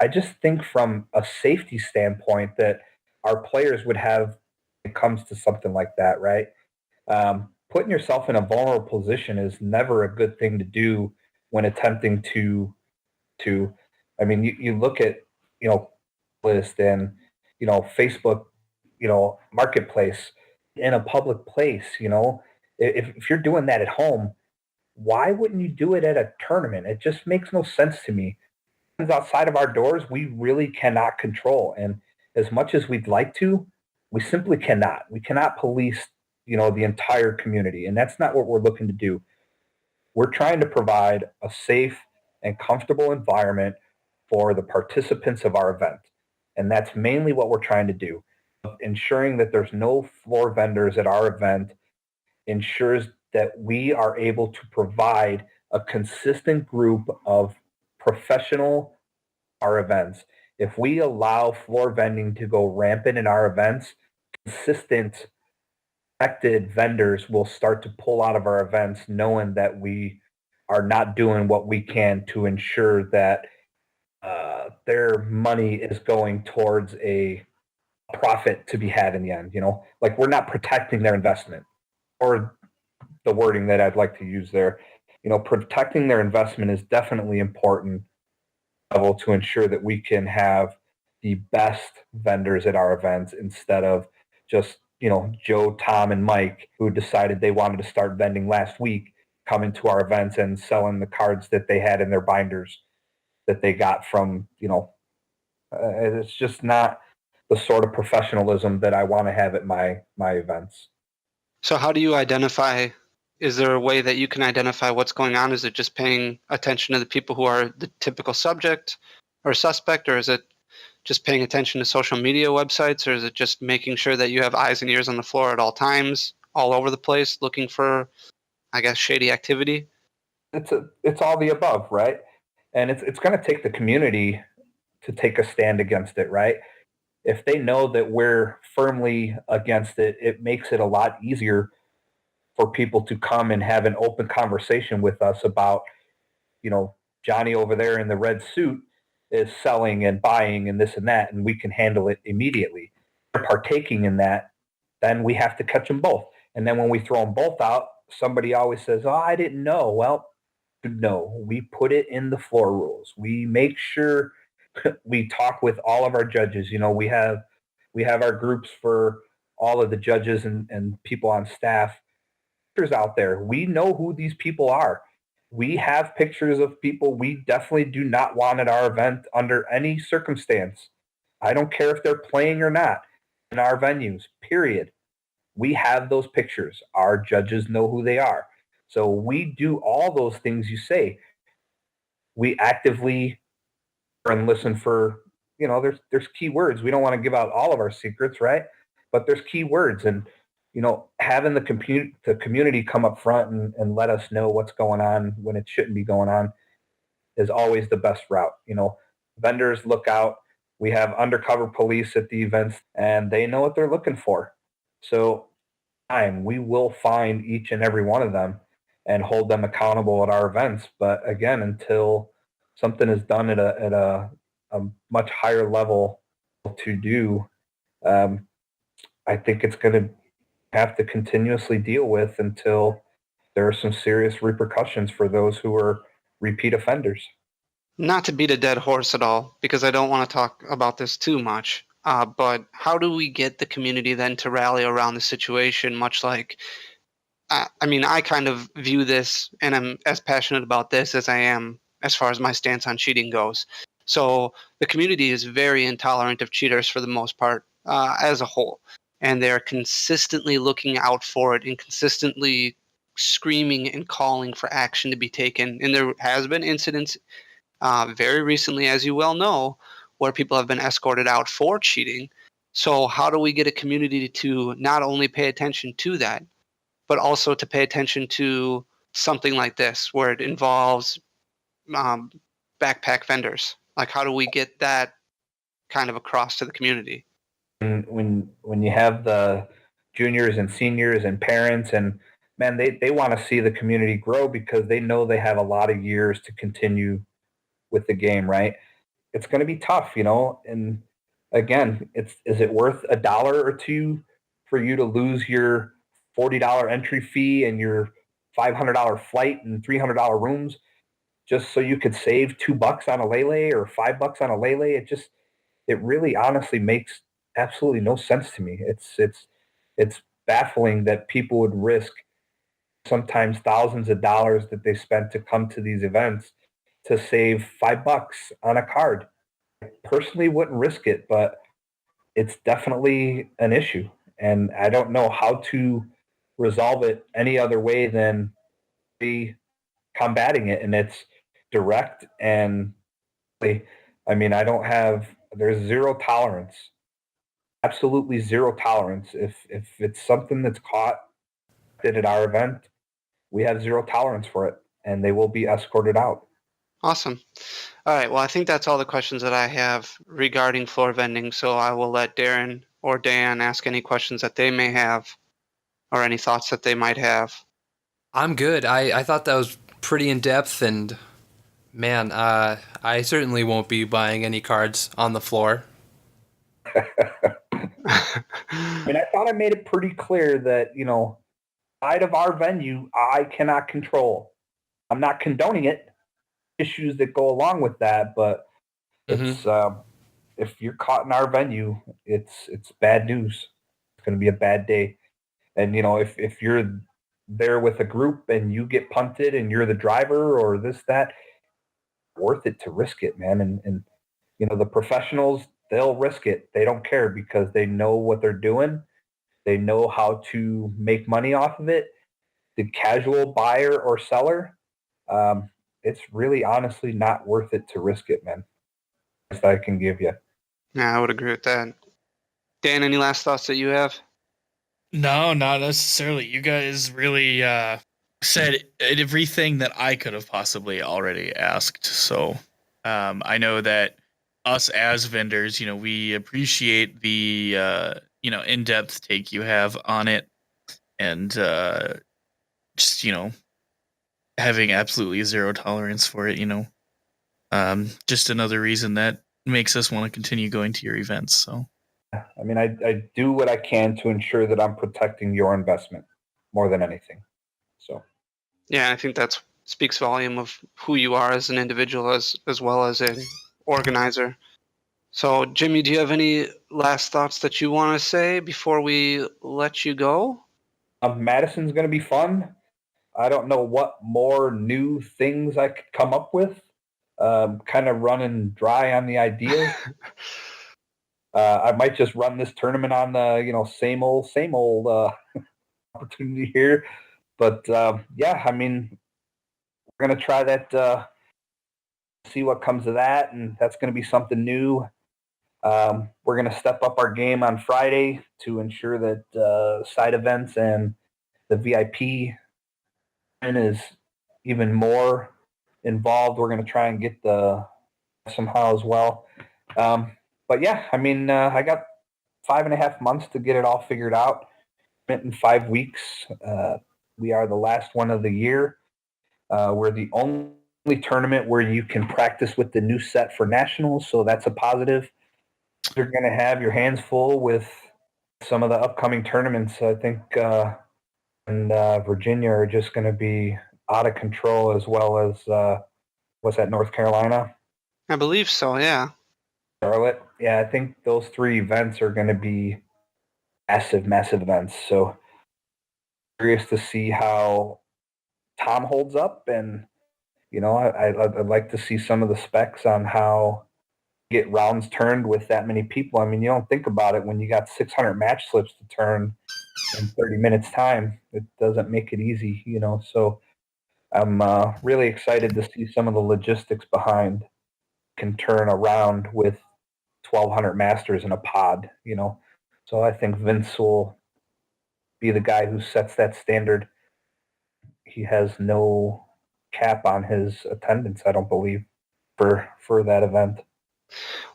I just think from a safety standpoint that our players would have when it comes to something like that, right? Putting yourself in a vulnerable position is never a good thing to do when attempting to I mean, you look at, list and, Facebook, marketplace in a public place, if you're doing that at home, why wouldn't you do it at a tournament? It just makes no sense to me. outside of our doors, we really cannot control. And as much as we'd like to, we simply cannot. We cannot police, the entire community. And that's not what we're looking to do. We're trying to provide a safe and comfortable environment for the participants of our event. And that's mainly what we're trying to do. Ensuring that there's no floor vendors at our event ensures that we are able to provide a consistent group of professional our events. If we allow floor vending to go rampant in our events, consistent affected vendors will start to pull out of our events knowing that we are not doing what we can to ensure that their money is going towards a profit to be had in the end. Like we're not protecting their investment, or the wording that I'd like to use there. Protecting their investment is definitely important level to ensure that we can have the best vendors at our events instead of just Joe, Tom, and Mike who decided they wanted to start vending last week coming to our events and selling the cards that they had in their binders that they got from it's just not the sort of professionalism that I want to have at my events. So how do you identify? Is there a way that you can identify what's going on? Is it just paying attention to the people who are the typical subject or suspect, or is it just paying attention to social media websites, or is it just making sure that you have eyes and ears on the floor at all times, all over the place, looking for, I guess, shady activity? It's all the above, right? And it's going to take the community to take a stand against it, right? If they know that we're firmly against it, it makes it a lot easier for people to come and have an open conversation with us about, Johnny over there in the red suit is selling and buying and this and that, and we can handle it immediately. If they're partaking in that, then we have to catch them both. And then when we throw them both out, somebody always says, "Oh, I didn't know." Well, no, we put it in the floor rules. We make sure we talk with all of our judges. We have our groups for all of the judges and people on staff. Pictures out there. We know who these people are. We have pictures of people we definitely do not want at our event under any circumstance. I don't care if they're playing or not in our venues, period. We have those pictures. Our judges know who they are. So we do all those things you say. We actively and listen for, there's key words. We don't want to give out all of our secrets, right? But there's key words, and having the community come up front and let us know what's going on when it shouldn't be going on is always the best route. Vendors look out. We have undercover police at the events, and they know what they're looking for. So we will find each and every one of them and hold them accountable at our events. But again, until something is done at a much higher level to do, I think it's going to have to continuously deal with until there are some serious repercussions for those who are repeat offenders. Not to beat a dead horse at all, because I don't want to talk about this too much, but how do we get the community then to rally around the situation, much like, I kind of view this, and I'm as passionate about this as I am as far as my stance on cheating goes. So the community is very intolerant of cheaters for the most part, as a whole. And they're consistently looking out for it and consistently screaming and calling for action to be taken. And there has been incidents very recently, as you well know, where people have been escorted out for cheating. So how do we get a community to not only pay attention to that, but also to pay attention to something like this, where it involves backpack vendors? Like, how do we get that kind of across to the community? When you have the juniors and seniors and parents, and man, they want to see the community grow because they know they have a lot of years to continue with the game, right? It's going to be tough, and again, is it worth $1 or $2 for you to lose your $40 entry fee and your $500 flight and $300 rooms just so you could save $2 on a lele or $5 on a lele? It really honestly makes absolutely no sense to me. It's baffling that people would risk sometimes thousands of dollars that they spent to come to these events to save $5 on a card. I personally wouldn't risk it, but it's definitely an issue. And I don't know how to resolve it any other way than be combating it. And it's direct and I mean, there's zero tolerance, absolutely zero tolerance. If it's something that's caught at our event, we have zero tolerance for it, and they will be escorted out. Awesome. All right. Well, I think that's all the questions that I have regarding floor vending. So I will let Darrin or Dan ask any questions that they may have or any thoughts that they might have. I'm good. I thought that was pretty in depth, and man, I certainly won't be buying any cards on the floor. I mean, I thought I made it pretty clear that, side of our venue, I cannot control. I'm not condoning it, issues that go along with that, but it's if you're caught in our venue, it's bad news. It's going to be a bad day. And if you're there with a group and you get punted and you're the driver or this that, worth it to risk it, man. And the professionals, they'll risk it. They don't care because they know what they're doing. They know how to make money off of it. The casual buyer or seller, it's really honestly not worth it to risk it, man. Best I can give you. Yeah, I would agree with that. Dan, any last thoughts that you have? No, not necessarily. You guys really said everything that I could have possibly already asked. So I know that us as vendors, we appreciate the in-depth take you have on it, and just having absolutely zero tolerance for it. Just another reason that makes us want to continue going to your events. So. I mean, I do what I can to ensure that I'm protecting your investment more than anything. So, yeah, I think that speaks volume of who you are as an individual as well as an organizer. So, Jimmy, do you have any last thoughts that you want to say before we let you go? Madison's going to be fun. I don't know what more new things I could come up with. Kind of running dry on the ideas. I might just run this tournament on the same old opportunity here, but yeah, I mean, we're gonna try that, see what comes of that, and that's gonna be something new. We're gonna step up our game on Friday to ensure that side events and the VIP is even more involved. We're gonna try and get the somehow as well. But yeah, I mean, I got 5.5 months to get it all figured out. In 5 weeks, we are the last one of the year. We're the only tournament where you can practice with the new set for nationals, so that's a positive. You're going to have your hands full with some of the upcoming tournaments. I think in Virginia are just going to be out of control, as well as what's that, North Carolina? I believe so, yeah. Charlotte. Yeah, I think those 3 events are going to be massive events. So curious to see how Tom holds up, and I'd like to see some of the specs on how get rounds turned with that many people. I mean, you don't think about it when you got 600 match slips to turn in 30 minutes time. It doesn't make it easy, So I'm really excited to see some of the logistics behind can turn around with 1,200 masters in a pod, So I think Vince will be the guy who sets that standard. He has no cap on his attendance, I don't believe, for that event.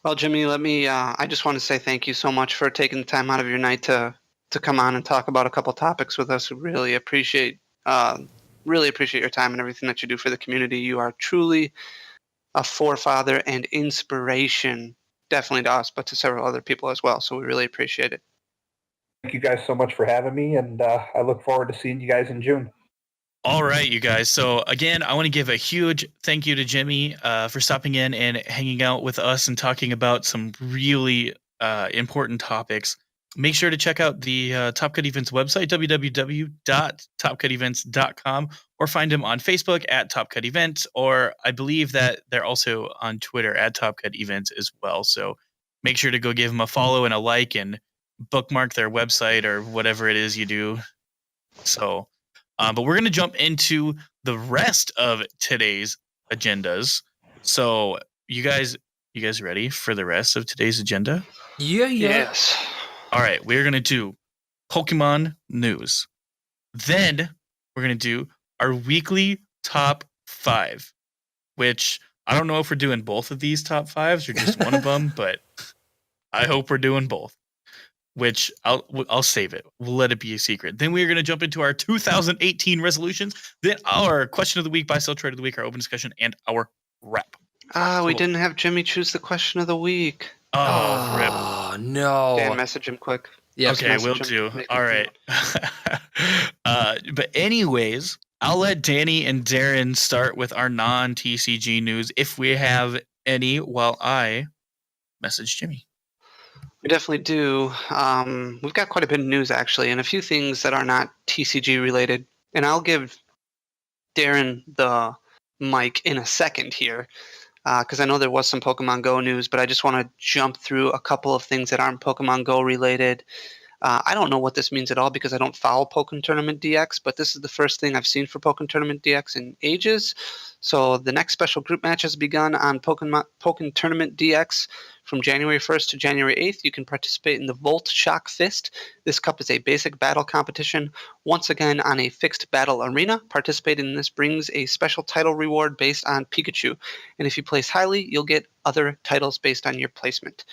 Well, Jimmy, I just want to say thank you so much for taking the time out of your night to come on and talk about a couple topics with us. We really appreciate your time and everything that you do for the community. You are truly a forefather and inspiration, definitely to us, but to several other people as well. So we really appreciate it. Thank you guys so much for having me, and I look forward to seeing you guys in June. All right, you guys. So again, I want to give a huge thank you to Jimmy for stopping in and hanging out with us and talking about some really important topics. make sure to check out the Top Cut Events website, www.topcutevents.com, or find them on Facebook at Top Cut Events, or I believe that they're also on Twitter at Top Cut Events as well. So make sure to go give them a follow and a like and bookmark their website or whatever it is you do. So, but we're going to jump into the rest of today's agendas. So you guys ready for the rest of today's agenda? Yeah. Yes. All right, we're going to do Pokemon news. Then we're going to do our weekly top 5, which I don't know if we're doing both of these top 5s or just one of them, but I hope we're doing both, which I'll save it. We'll let it be a secret. Then we're going to jump into our 2018 resolutions, then our question of the week, buy, sell, trade of the week, our open discussion, and our wrap. We didn't have Jimmy choose the question of the week. Oh, rip. Oh, no. Dan, message him quick. Yes, Okay, will do. All right. But anyways, I'll let Danny and Darrin start with our non-TCG news if we have any, while I message Jimmy. We definitely do. We've got quite a bit of news, actually, and a few things that are not TCG related. And I'll give Darrin the mic in a second here, because I know there was some Pokemon Go news, but I just want to jump through a couple of things that aren't Pokemon Go related. I don't know what this means at all because I don't follow Pokemon Tournament DX, but this is the first thing I've seen for Pokemon Tournament DX in ages. So the next special group match has begun on Pokemon Tournament DX from January 1st to January 8th. You can participate in the Volt Shock Fist. This cup is a basic battle competition, once again on a fixed battle arena. Participating in this brings a special title reward based on Pikachu. And if you place highly, you'll get other titles based on your placement.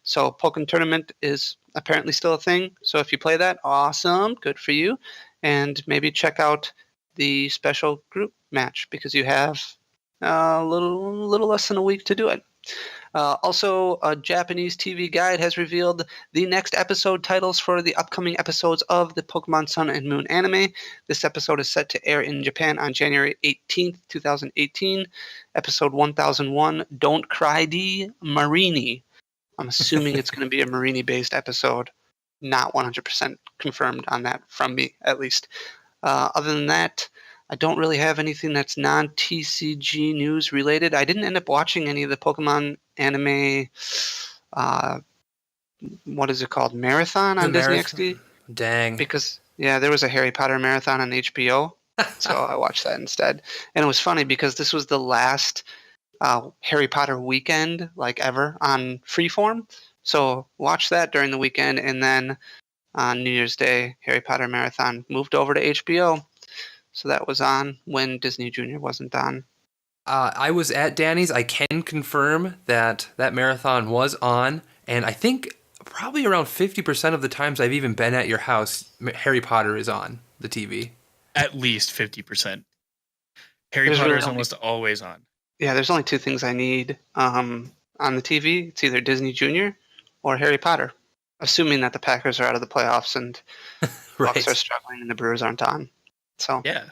So Pokemon Tournament is apparently still a thing. So if you play that, awesome, good for you. And maybe check out the special group match because you have a little less than a week to do it. Also, a Japanese TV guide has revealed the next episode titles for the upcoming episodes of the Pokemon Sun and Moon anime. This episode is set to air in Japan on January 18th, 2018. Episode 1001, Don't Cry D Marini. I'm assuming it's going to be a Marini-based episode. Not 100% confirmed on that from me, at least. Other than that, I don't really have anything that's non-TCG news related. I didn't end up watching any of the Pokemon anime, what is it called, marathon on Disney XD? Dang. Because, yeah, there was a Harry Potter marathon on HBO, so I watched that instead. And it was funny because this was the last Harry Potter weekend, like ever, on Freeform. So watch that during the weekend, and then on New Year's Day, Harry Potter marathon moved over to HBO. So that was on when Disney Junior wasn't on. I was at Danny's. I can confirm that marathon was on, and I think probably around 50% of the times I've even been at your house, Harry Potter is on the TV. At least 50%. Harry There's Potter really is only- almost always on. Yeah, there's only two things I need on the TV. It's either Disney Junior or Harry Potter, assuming that the Packers are out of the playoffs and Bucks are struggling and the Brewers aren't on. So, Yeah.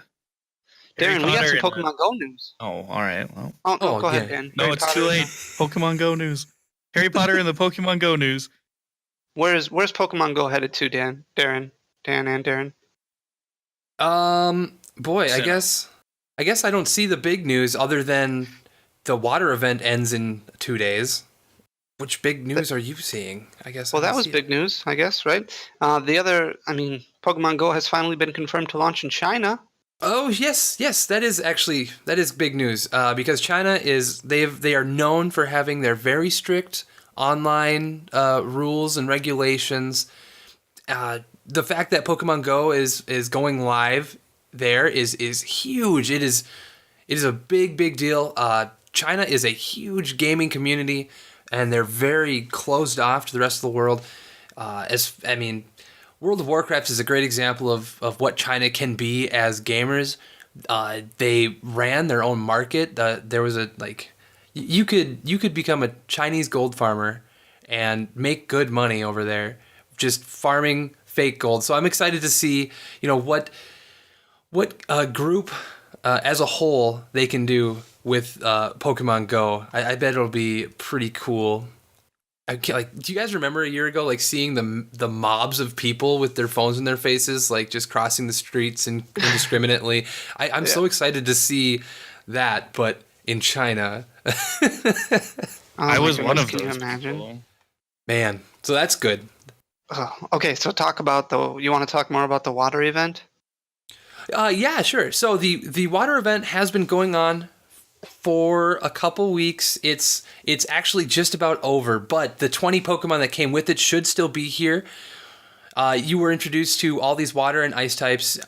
Darrin, we got some and the- Pokemon Go news. Oh, all right. Well, Oh, no, Oh, go ahead, yeah. Dan. no, Harry it's Potter too and late. Pokemon Go news. Harry Potter and the Pokemon Go news. Where's Pokemon Go headed to, Dan? Dan and Darrin. Boy, I So- guess I don't see the big news other than the water event ends in 2 days. Which big news are you seeing? I guess. Well, I that don't was see it. big news, I guess, right? Pokemon Go has finally been confirmed to launch in China. Oh yes, that is big news. Because China they are known for having their very strict online rules and regulations. The fact that Pokemon Go is going live there is huge. It is a big deal. China is a huge gaming community, and they're very closed off to the rest of the world. World of Warcraft is a great example of what China can be as gamers. They ran their own market. There was you could become a Chinese gold farmer and make good money over there, just farming fake gold. So I'm excited to see what group as a whole they can do with Pokemon Go. I bet it'll be pretty cool. Like, do you guys remember a year ago, like seeing the mobs of people with their phones in their faces, like just crossing the streets and indiscriminately? I'm so excited to see that, but in China. Oh I my was one goodness, of can you those imagine? people. Man, so that's good. Oh, okay, so you want to talk more about the water event? Yeah, sure. So the water event has been going on for a couple weeks. It's actually just about over, but the 20 Pokemon that came with it should still be here. You were introduced to all these water and ice types.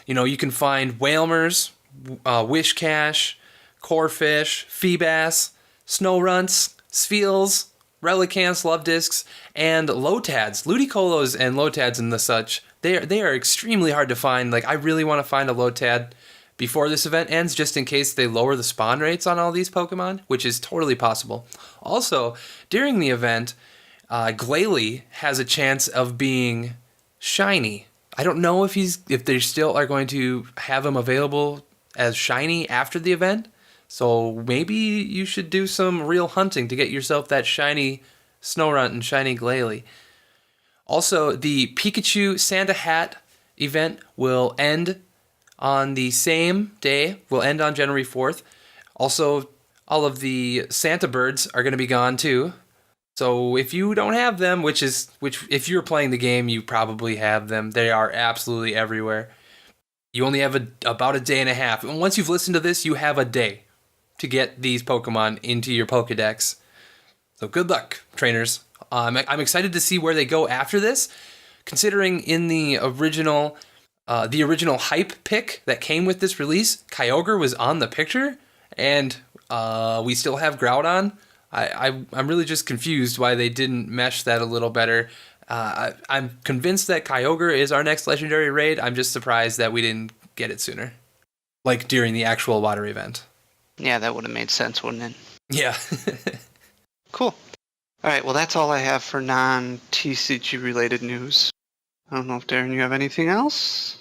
You can find Whalmers, Wishcash, Corphish, Feebas, Snowrunts, Spheals, Relicanths, Lovediscs, and Lotads. Ludicolo's and Lotads and the such. They are extremely hard to find. Like, I really want to find a Lotad before this event ends, just in case they lower the spawn rates on all these Pokemon, which is totally possible. Also, during the event, Glalie has a chance of being shiny. I don't know if they still are going to have him available as shiny after the event. So maybe you should do some real hunting to get yourself that shiny Snorunt and shiny Glalie. Also, the Pikachu Santa Hat event will end on the same day. Will end on January 4th. Also, all of the Santa birds are going to be gone too. So if you don't have them, which if you're playing the game, you probably have them. They are absolutely everywhere. You only have about a day and a half. And once you've listened to this, you have a day to get these Pokemon into your Pokedex. So good luck, trainers. I'm excited to see where they go after this, considering in the original hype pick that came with this release, Kyogre was on the picture, and we still have Groudon. I'm really just confused why they didn't mesh that a little better. I'm convinced that Kyogre is our next legendary raid. I'm just surprised that we didn't get it sooner, like during the actual water event. Yeah, that would have made sense, wouldn't it? Yeah. Cool. All right, well, that's all I have for non-TCG related news. I don't know if, Darren, you have anything else?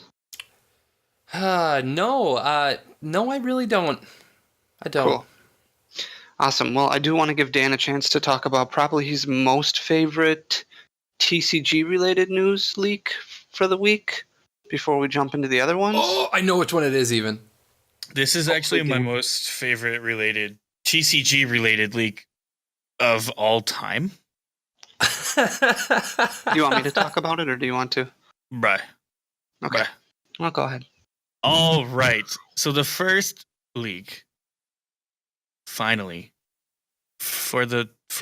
No, I really don't. I don't. Cool. Awesome. Well, I do want to give Dan a chance to talk about probably his most favorite TCG related news leak for the week before we jump into the other ones. Oh, I know which one it is even. This is actually my most favorite TCG related leak of all time. Do you want me to talk about it, or do you want to? Bruh. Okay. Bruh. Well, go ahead. All right. So the first leak, finally, for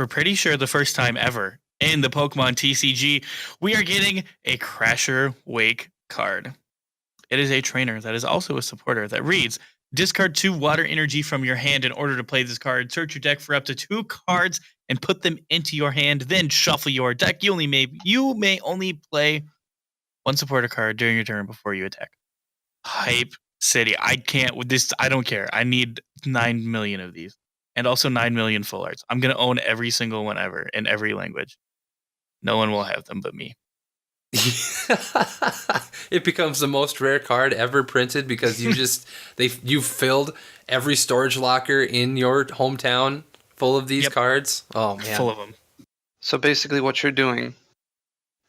pretty sure the first time ever in the Pokemon TCG, we are getting a Crasher Wake card. It is a trainer that is also a supporter that reads, discard 2 water energy from your hand in order to play this card. Search your deck for up to 2 cards and put them into your hand. Then shuffle your deck. You may only play 1 supporter card during your turn before you attack. Hype City. I can't with this. I don't care. I need 9 million of these. And also 9 million full arts. I'm going to own every single one ever in every language. No one will have them but me. It becomes the most rare card ever printed because you've filled every storage locker in your hometown full of these cards. Oh man, full of them. So basically, what you're doing,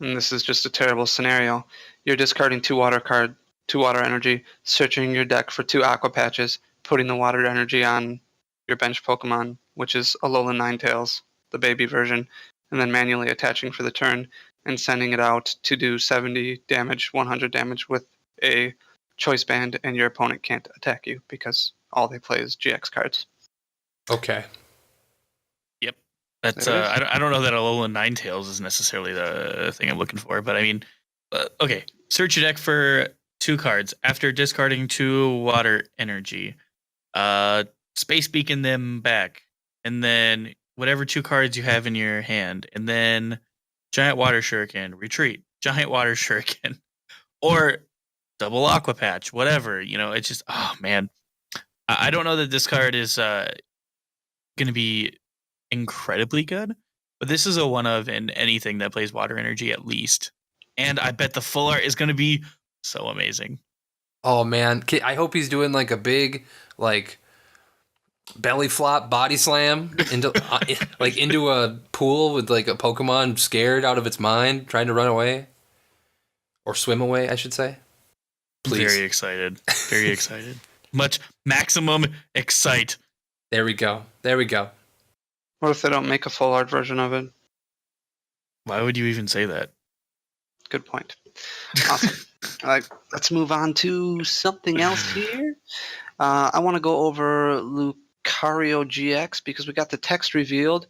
and this is just a terrible scenario, you're discarding 2 water energy, searching your deck for 2 aqua patches, putting the water energy on your bench Pokemon, which is Alolan Ninetales, the baby version, and then manually attaching for the turn and sending it out to do 70 damage, 100 damage with a choice band, and your opponent can't attack you because all they play is GX cards. Okay. Yep. That's I don't know that Alolan Ninetales is necessarily the thing I'm looking for, but I mean, okay. Search your deck for 2 cards after discarding 2 water energy. Space Beacon them back, and then whatever 2 cards you have in your hand, and then Giant Water Shuriken, retreat, Giant Water Shuriken, or double Aqua Patch, whatever. It's just, oh man. I don't know that this card is going to be incredibly good, but this is a one of in anything that plays water energy at least. And I bet the full art is going to be so amazing. Oh man, I hope he's doing like a big, like belly flop, body slam into into a pool with like a Pokemon scared out of its mind, trying to run away or swim away, I should say. Please. Very excited. Very excited. Much maximum excite. There we go. What if they don't make a full art version of it? Why would you even say that? Good point. Awesome. All right, let's move on to something else here. I want to go over Lucario GX because we got the text revealed.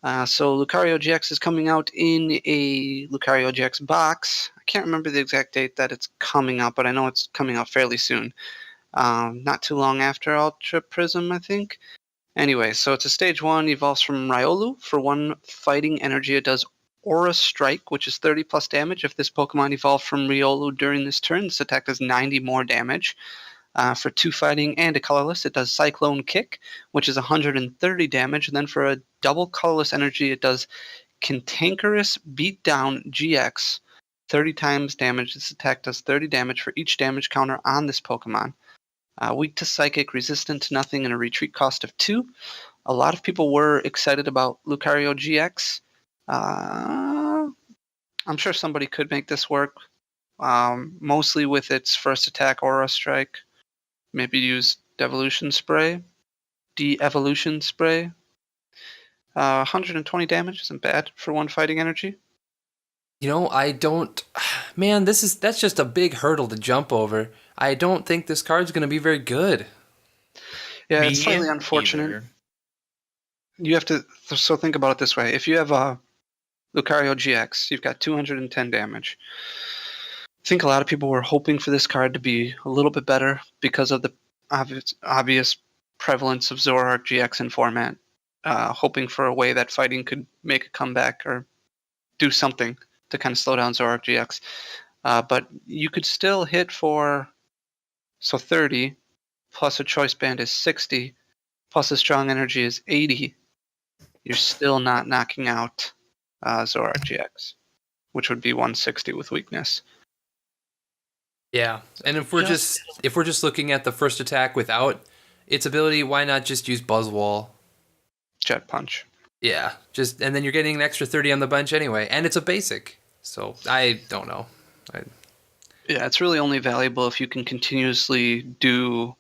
So Lucario GX is coming out in a Lucario GX box. I can't remember the exact date that it's coming out, but I know it's coming out fairly soon. Not too long after Ultra Prism, I think. Anyway, so it's a stage 1, evolves from Riolu. For 1 fighting energy, it does Aura Strike, which is 30 plus damage. If this Pokemon evolved from Riolu during this turn, this attack does 90 more damage. For 2 fighting and a colorless, it does Cyclone Kick, which is 130 damage. And then for a double colorless energy, it does Cantankerous Beatdown GX, 30 times damage. This attack does 30 damage for each damage counter on this Pokemon. Weak to Psychic, resistant to nothing, and a retreat cost of 2. A lot of people were excited about Lucario GX. I'm sure somebody could make this work, mostly with its first attack, Aura Strike. Maybe use De-Evolution Spray. 120 damage isn't bad for 1 fighting energy. I don't... Man, that's just a big hurdle to jump over. I don't think this card's going to be very good. Yeah, it's slightly unfortunate. Either. You have to... So think about it this way. If you have a Lucario GX, you've got 210 damage. I think a lot of people were hoping for this card to be a little bit better because of the obvious prevalence of Zoroark GX in format. Hoping for a way that fighting could make a comeback or do something to kind of slow down Zoroark GX. But you could still hit for 30, plus a choice band is 60, plus a strong energy is 80. You're still not knocking out Zoroark GX, which would be 160 with weakness. Yeah, and if we're just looking at the first attack without its ability, why not just use Buzzwole? Jet Punch. Yeah, and then you're getting an extra 30 on the bench anyway, and it's a basic. So I don't know. Yeah, it's really only valuable if you can continuously do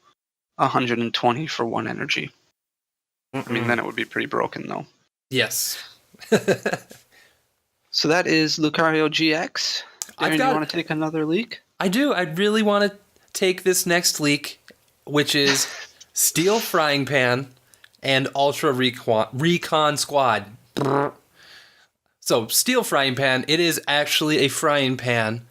120 for 1 energy. I mean, then it would be pretty broken, though. Yes. So that is Lucario GX. Darrin, you want to take another leak? I do. I really want to take this next leak, which is Steel Frying Pan and Ultra Recon Squad. So, Steel Frying Pan, it is actually a frying pan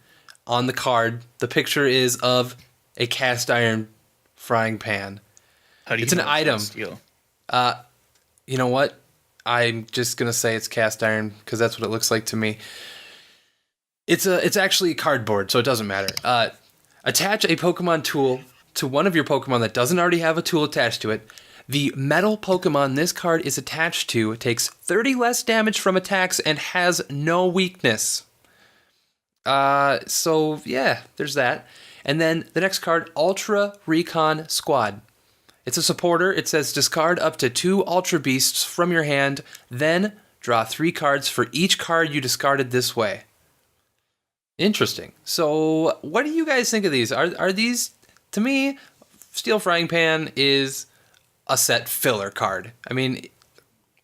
on the card. The picture is of a cast iron frying pan. How do you it's an item. Steel? You know what? I'm just going to say it's cast iron because that's what it looks like to me. It's actually cardboard, so it doesn't matter. Attach a Pokemon tool to one of your Pokemon that doesn't already have a tool attached to it. The metal Pokemon this card is attached to takes 30 less damage from attacks and has no weakness. So yeah, there's that. And then the next card, Ultra Recon Squad. It's a supporter. It says discard up to 2 Ultra Beasts from your hand, then draw 3 cards for each card you discarded this way. Interesting. So what do you guys think of these? Are these, to me, Steel Frying Pan is a set filler card. I mean,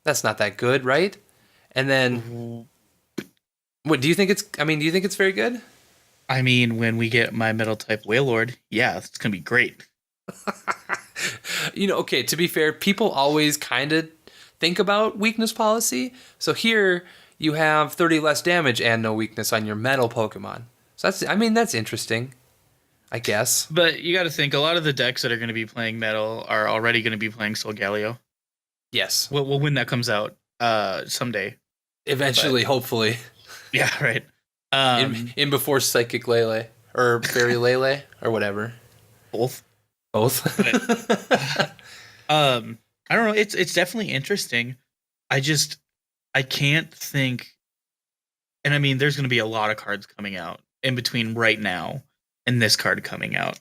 that's not that good, right? And then, what do you think it's very good? I mean, when we get my metal type Wailord, yeah, it's gonna be great. Okay, to be fair, people always kind of think about weakness policy. So here you have 30 less damage and no weakness on your metal Pokemon. So that's interesting, I guess. But you got to think, a lot of the decks that are going to be playing metal are already going to be playing Solgaleo. Yes. Well, when that comes out someday. Eventually, hopefully. Yeah, right. In before Psychic Lele or Fairy Lele or whatever. Both. But, I don't know. It's definitely interesting. I can't think. And I mean, there's going to be a lot of cards coming out in between right now and this card coming out.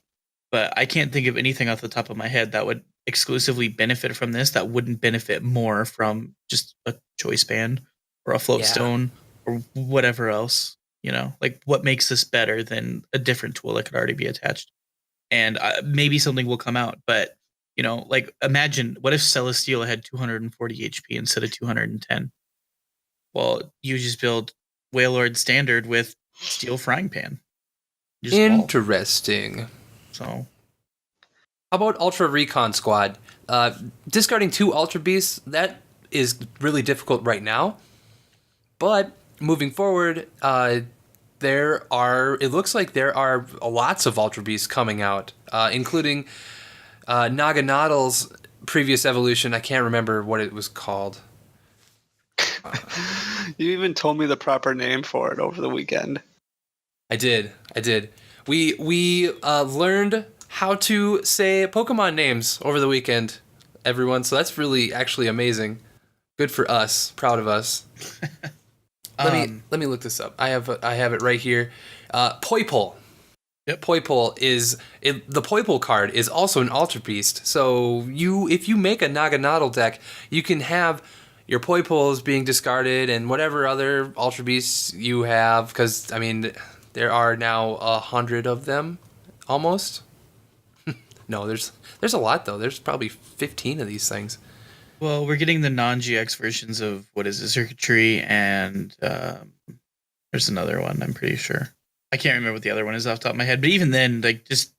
But I can't think of anything off the top of my head that would exclusively benefit from this that wouldn't benefit more from just a choice band or a float stone or whatever else, like what makes this better than a different tool that could already be attached. And maybe something will come out, but like imagine what if Celestial had 240 HP instead of 210. Well, you just build Wailord standard with steel frying pan. Interesting. So how about Ultra Recon Squad? Discarding 2 Ultra Beasts, that is really difficult right now. But moving forward, it looks like there are lots of Ultra Beasts coming out, including Naganadal's previous evolution. I can't remember what it was called. You even told me the proper name for it over the weekend. I did. We learned how to say Pokemon names over the weekend, everyone. So that's really actually amazing. Good for us. Proud of us. Let me look this up. I have it right here. Poipole. Yep. Poipole the Poipole card is also an Ultra Beast. So if you make a Naganadal deck, you can have your Poipoles being discarded and whatever other Ultra Beasts you have, because there are now 100 of them, almost. No, there's a lot though. There's probably 15 of these things. Well, we're getting the non-GX versions of what is it, Circuitry, and there's another one. I'm pretty sure. I can't remember what the other one is off the top of my head. But even then, like, just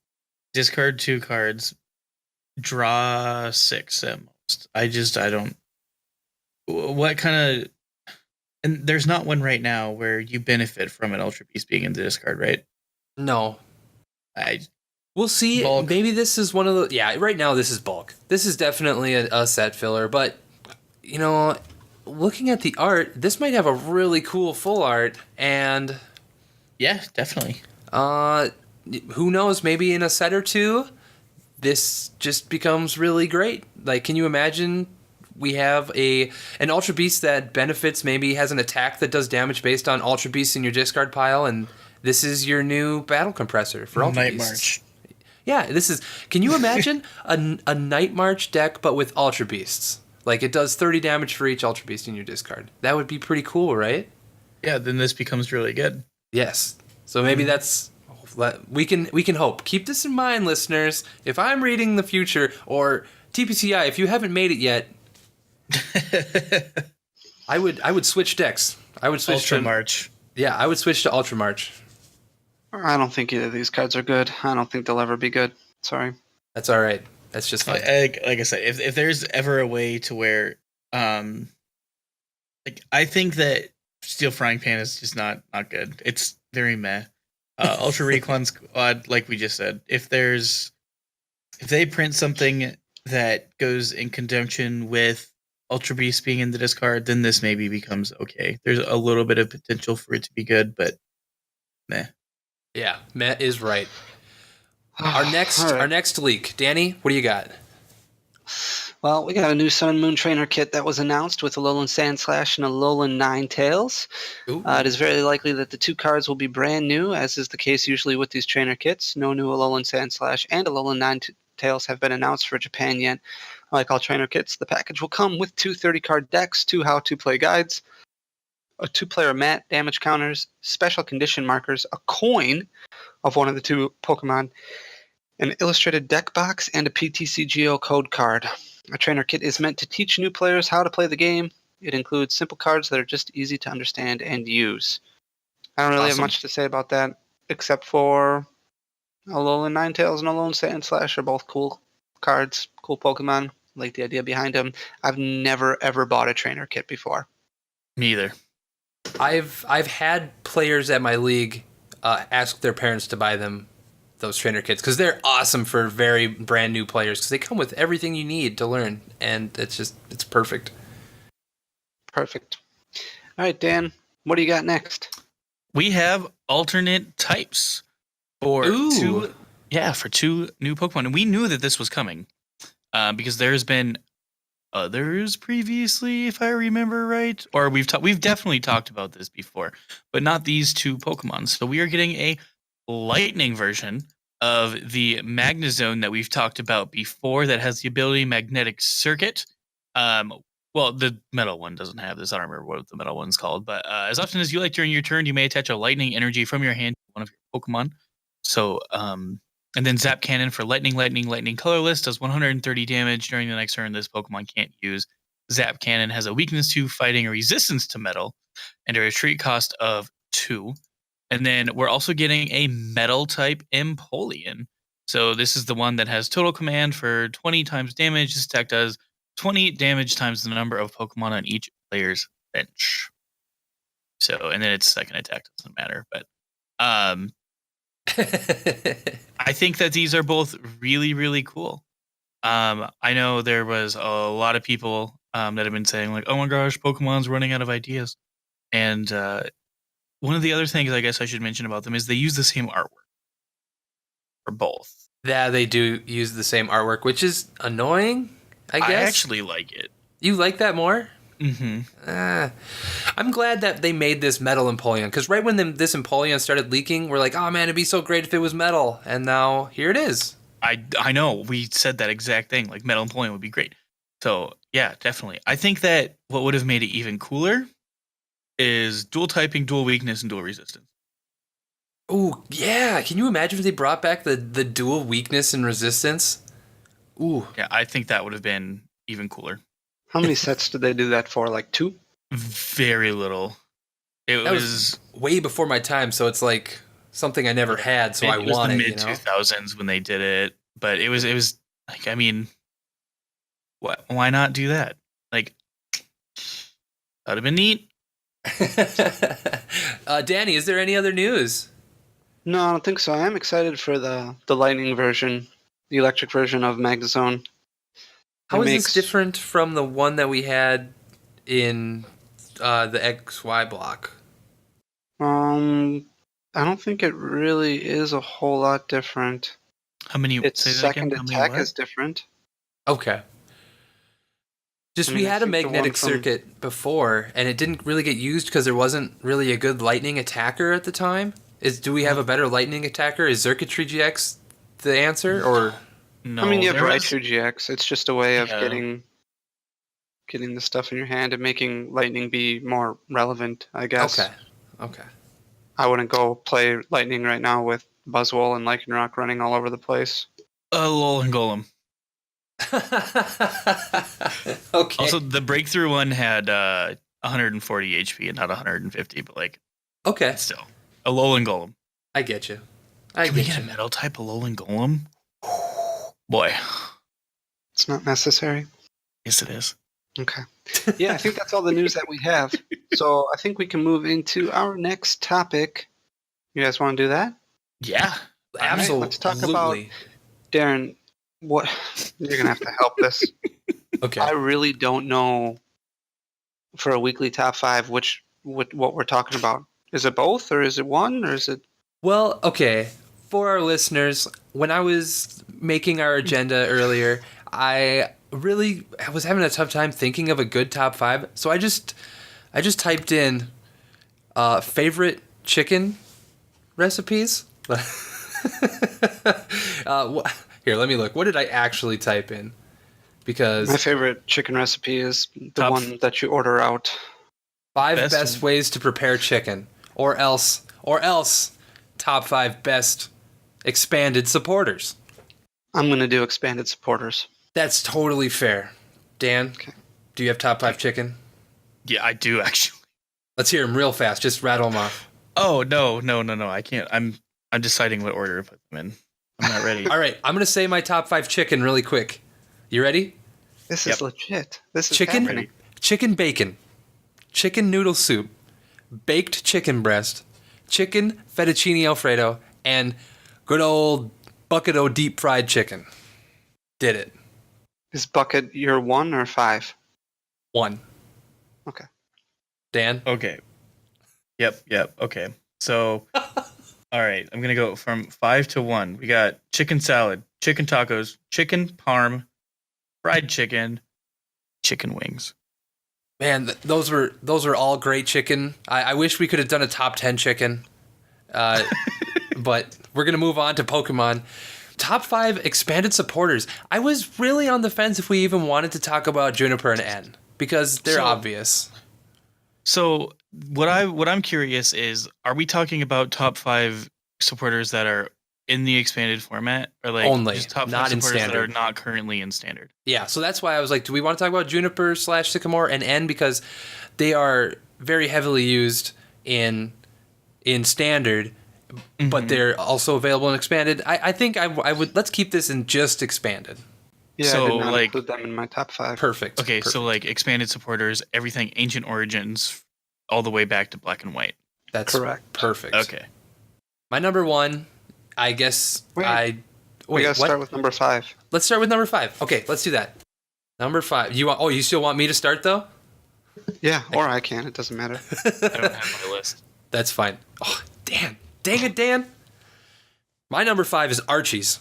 discard 2 cards, draw 6 at most. I don't. What kind of? And there's not one right now where you benefit from an Ultra Beast being in the discard, right? No. We'll see. Bulk. Maybe this is one of the... Yeah, right now this is bulk. This is definitely a set filler. But, looking at the art, this might have a really cool full art. And... Yeah, definitely. Who knows? Maybe in a set or 2, this just becomes really great. Like, can you imagine... We have an Ultra Beast that benefits, maybe has an attack that does damage based on Ultra Beasts in your discard pile, and this is your new battle compressor for Ultra Night Beasts. March. Yeah, this is... Can you imagine a Night March deck, but with Ultra Beasts? Like, it does 30 damage for each Ultra Beast in your discard. That would be pretty cool, right? Yeah, then this becomes really good. Yes. So maybe that's... We can hope. Keep this in mind, listeners. If I'm reading the future, or TPCI, if you haven't made it yet... I would switch decks. I would switch Ultra March. Yeah, I would switch to Ultra March. I don't think either of these cards are good. I don't think they'll ever be good. Sorry. That's all right. That's just fine. Like I said, if there's ever a way to where, I think that Steel Frying Pan is just not good. It's very meh. Ultra Recon Squad, like we just said, if they print something that goes in conjunction with Ultra Beast being in the discard, then this maybe becomes okay. There's a little bit of potential for it to be good, but meh. Yeah, meh is right. Our next leak. Danny, what do you got? Well, we got a new Sun and Moon Trainer kit that was announced with a Alolan Sandslash and a Alolan Ninetales. It is very likely that the 2 cards will be brand new, as is the case usually with these trainer kits. No new Alolan Sandslash and Alolan Ninetales have been announced for Japan yet. Like all trainer kits, the package will come with 2 30-card decks, 2 how-to-play guides, a 2-player mat, damage counters, special condition markers, a coin of one of the 2 Pokemon, an illustrated deck box, and a PTCGO code card. A trainer kit is meant to teach new players how to play the game. It includes simple cards that are just easy to understand and use. I don't really have much to say about that, except for Alolan Ninetales and Alolan Sandslash are both cool cards, cool Pokemon. I like the idea behind them. I've never ever bought a trainer kit before. Me either. I've had players at my league ask their parents to buy them those trainer kits because they're awesome for very brand new players because they come with everything you need to learn, and it's perfect. Perfect. All right, Dan, what do you got next? We have alternate types for 2 new Pokemon. And we knew that this was coming because there's been others previously, if I remember right. Or we've definitely talked about this before, but not these 2 Pokemon. So we are getting a Lightning version of the Magnezone that we've talked about before that has the ability Magnetic Circuit. Well, the metal one doesn't have this. I don't remember what the metal one's called. But as often as you like during your turn, you may attach a lightning energy from your hand to one of your Pokemon. So, and then Zap Cannon for lightning colorless does 130 damage during the next turn. This Pokemon can't use. Zap Cannon has a weakness to fighting or resistance to metal and a retreat cost of 2. And then we're also getting a metal type Empoleon. So this is the one that has total command for 20 times damage. This attack does 20 damage times the number of Pokemon on each player's bench. So, and then its second attack doesn't matter. But I think that these are both really, really cool. I know there was a lot of people that have been saying like, oh my gosh, Pokemon's running out of ideas. And one of the other things I guess I should mention about them is they use the same artwork for both. Yeah, they do use the same artwork, which is annoying, I guess. I actually like it. You like that more? Mm-hmm. I'm glad that they made this metal Empoleon, because right when this Empoleon started leaking, we're like, oh man, it'd be so great if it was metal. And now here it is. I know. We said that exact thing. Like, metal Empoleon would be great. So, yeah, definitely. I think that what would have made it even cooler is dual typing, dual weakness, and dual resistance. Ooh, yeah. Can you imagine if they brought back the dual weakness and resistance? Ooh. Yeah, I think that would have been even cooler. How many sets did they do that for? Like 2? Very little. That was way before my time, so it's like something I never had, so I want it. It was the mid-2000s when they did it, but it was like, I mean, why not do that? Like, that would have been neat. Danny, is there any other news? No, I don't think so. I am excited for the lightning version, the electric version of Magnezone. How is this different from the one that we had in the XY block? I don't think it really is a whole lot different. How many? Its second attack is different. Okay. Just we had a magnetic circuit before, and it didn't really get used because there wasn't really a good lightning attacker at the time. Do we have a better lightning attacker? Is Circuitry GX the answer, or no? I mean, you have Raichu GX. It's just a way of getting the stuff in your hand and making lightning be more relevant, I guess. Okay. I wouldn't go play lightning right now with Buzzwole and Lycanroc running all over the place. Lol and Golem. Okay. Also, the breakthrough one had 140 HP and not 150, but like, okay, still a Alolan Golem. I get you. Can we get a metal type Alolan Golem? Boy, it's not necessary. Yes, it is. Okay. Yeah, I think that's all the news that we have. So I think we can move into our next topic. You guys want to do that? Yeah, absolutely. Right, let's talk about Darrin. What you're gonna have to help this. Okay. I really don't know for a weekly top 5 what we're talking about. Is it both, or is it one, or is it? Well, okay. For our listeners, when I was making our agenda earlier, I was having a tough time thinking of a good top 5. So I just typed in favorite chicken recipes. Here, let me look. What did I actually type in? Because my favorite chicken recipe is the one that you order out. 5 best ways to prepare chicken, or else top 5 best expanded supporters. I'm gonna do expanded supporters. That's totally fair. Dan, do you have top 5 chicken? Yeah, I do actually. Let's hear them real fast. Just rattle them off. Oh no! I can't. I'm deciding what order to put them in. I'm not ready. All right, I'm gonna say my top 5 chicken really quick. You ready? This is legit. This is chicken, happening. Chicken bacon, chicken noodle soup, baked chicken breast, chicken fettuccine alfredo, and good old bucket o' deep fried chicken. Did it. Is bucket your 1 or 5? 1. Okay. Dan? Okay. Yep. Okay. So, all right. I'm going to go from 5 to 1. We got chicken salad, chicken tacos, chicken parm, fried chicken, chicken wings. Man, those were all great chicken. I wish we could have done a top 10 chicken. But we're going to move on to Pokemon. Top 5 expanded supporters. I was really on the fence if we even wanted to talk about Juniper and N, because they're obvious. So what I'm curious is, are we talking about top 5 supporters that are in the expanded format, or like only just top 5 not in supporters standard that are not currently in standard? Yeah, so that's why I was like, do we want to talk about Juniper / Sycamore and N, because they are very heavily used in standard, but they're also available in expanded. I think I would, let's keep this in just expanded. Yeah, So, I did not like- include them in my top 5. Perfect. Okay, Perfect. so like expanded supporters, everything Ancient Origins, all the way back to Black and White. That's correct. Perfect. Okay. My number 1, I guess We Wait, gotta what? start with number 5. Let's start with number 5. Okay, let's do that. Number 5. You still want me to start though? Yeah, or I can. It doesn't matter. I don't have my list. That's fine. Oh, Dan. Dang it, Dan. My number 5 is Archie's.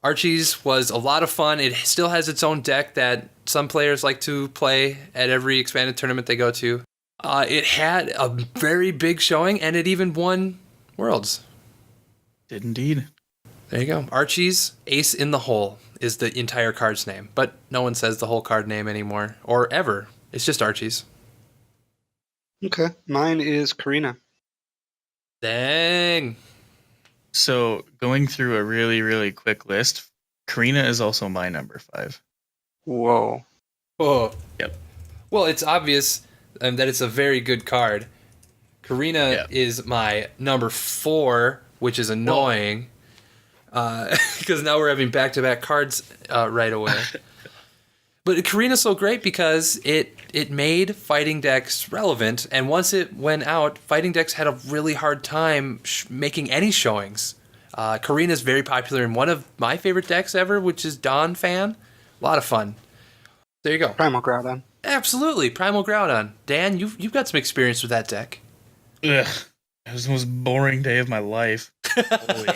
Archie's was a lot of fun. It still has its own deck that some players like to play at every expanded tournament they go to. It had a very big showing, and it even won Worlds. Did indeed. There you go. Archie's Ace in the Hole is the entire card's name, but no one says the whole card name anymore, or ever. It's just Archie's. Okay. Mine is Karina. Dang. So going through a really, really quick list, Karina is also my number 5. Whoa. Oh. Yep. Well, it's obvious that it's a very good card. Karina Yep. is my number 4, which is annoying. Because now we're having back-to-back cards right away. But Karina's so great because it made fighting decks relevant, and once it went out, fighting decks had a really hard time making any showings. Karina's very popular in one of my favorite decks ever, which is Dawn Fan. A lot of fun. There you go. Primal Groudon. Absolutely, Primal Groudon. Dan, you've got some experience with that deck. Ugh. It was the most boring day of my life. Holy.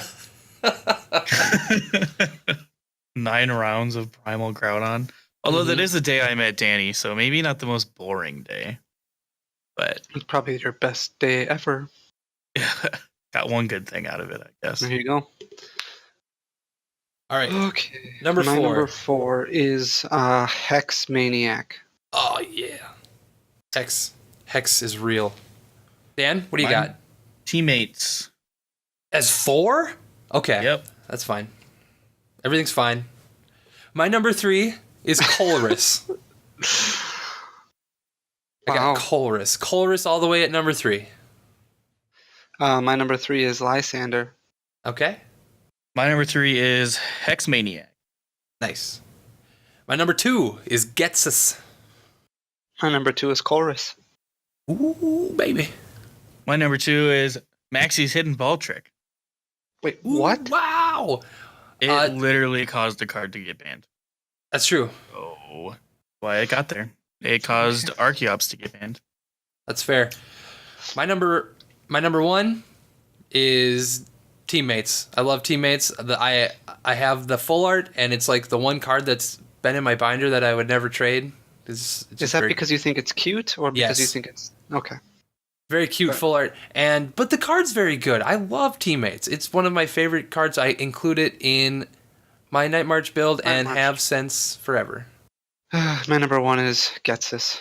9 rounds of Primal Groudon. Although that is the day I met Danny, so maybe not the most boring day. But It's probably your best day ever. got one good thing out of it, I guess. There you go. All right. Okay. Number My 4. number 4 is Hex Maniac. Oh, yeah. Hex is real. Dan, what do you Mine- got? Teammates. As 4? Okay. Yep. That's fine. Everything's fine. My number 3 is Colress. I Wow. got Colress. Colress all the way at number 3. My number 3 is Lysander. Okay. My number 3 is Hexmaniac. Nice. My number 2 is Getsus. My number 2 is Chorus. Ooh, baby. My number 2 is Maxie's Hidden Ball Trick. Wait, Ooh, what? Wow. It Uh, literally caused the card to get banned. That's true. Oh, why it got there. It caused Archeops to get banned. That's fair. My number 1 is Teammates. I love Teammates. I have the full art, and it's like the one card that's been in my binder that I would never trade. It's Is just that very, because you think it's cute, or because you Yes. think it's okay? very cute full art? But the card's very good. I love Teammates. It's one of my favorite cards. I include it in my Night March build Night and March. have since forever. My number 1 is Getsus.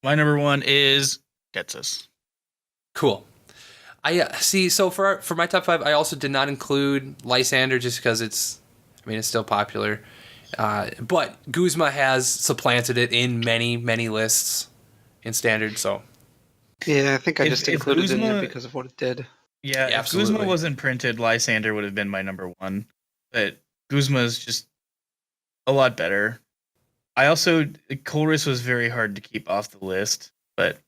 My number 1 is Getsus. Cool. I see. So for my top 5, I also did not include Lysander just because it's still popular. But Guzma has supplanted it in many, many lists in standard. So Yeah, I think I If- just if included it in there Guzma- because of what it did. Yeah, if absolutely. Guzma wasn't printed, Lysander would have been my number 1. But Guzma is just a lot better. I also, Colress was very hard to keep off the list, but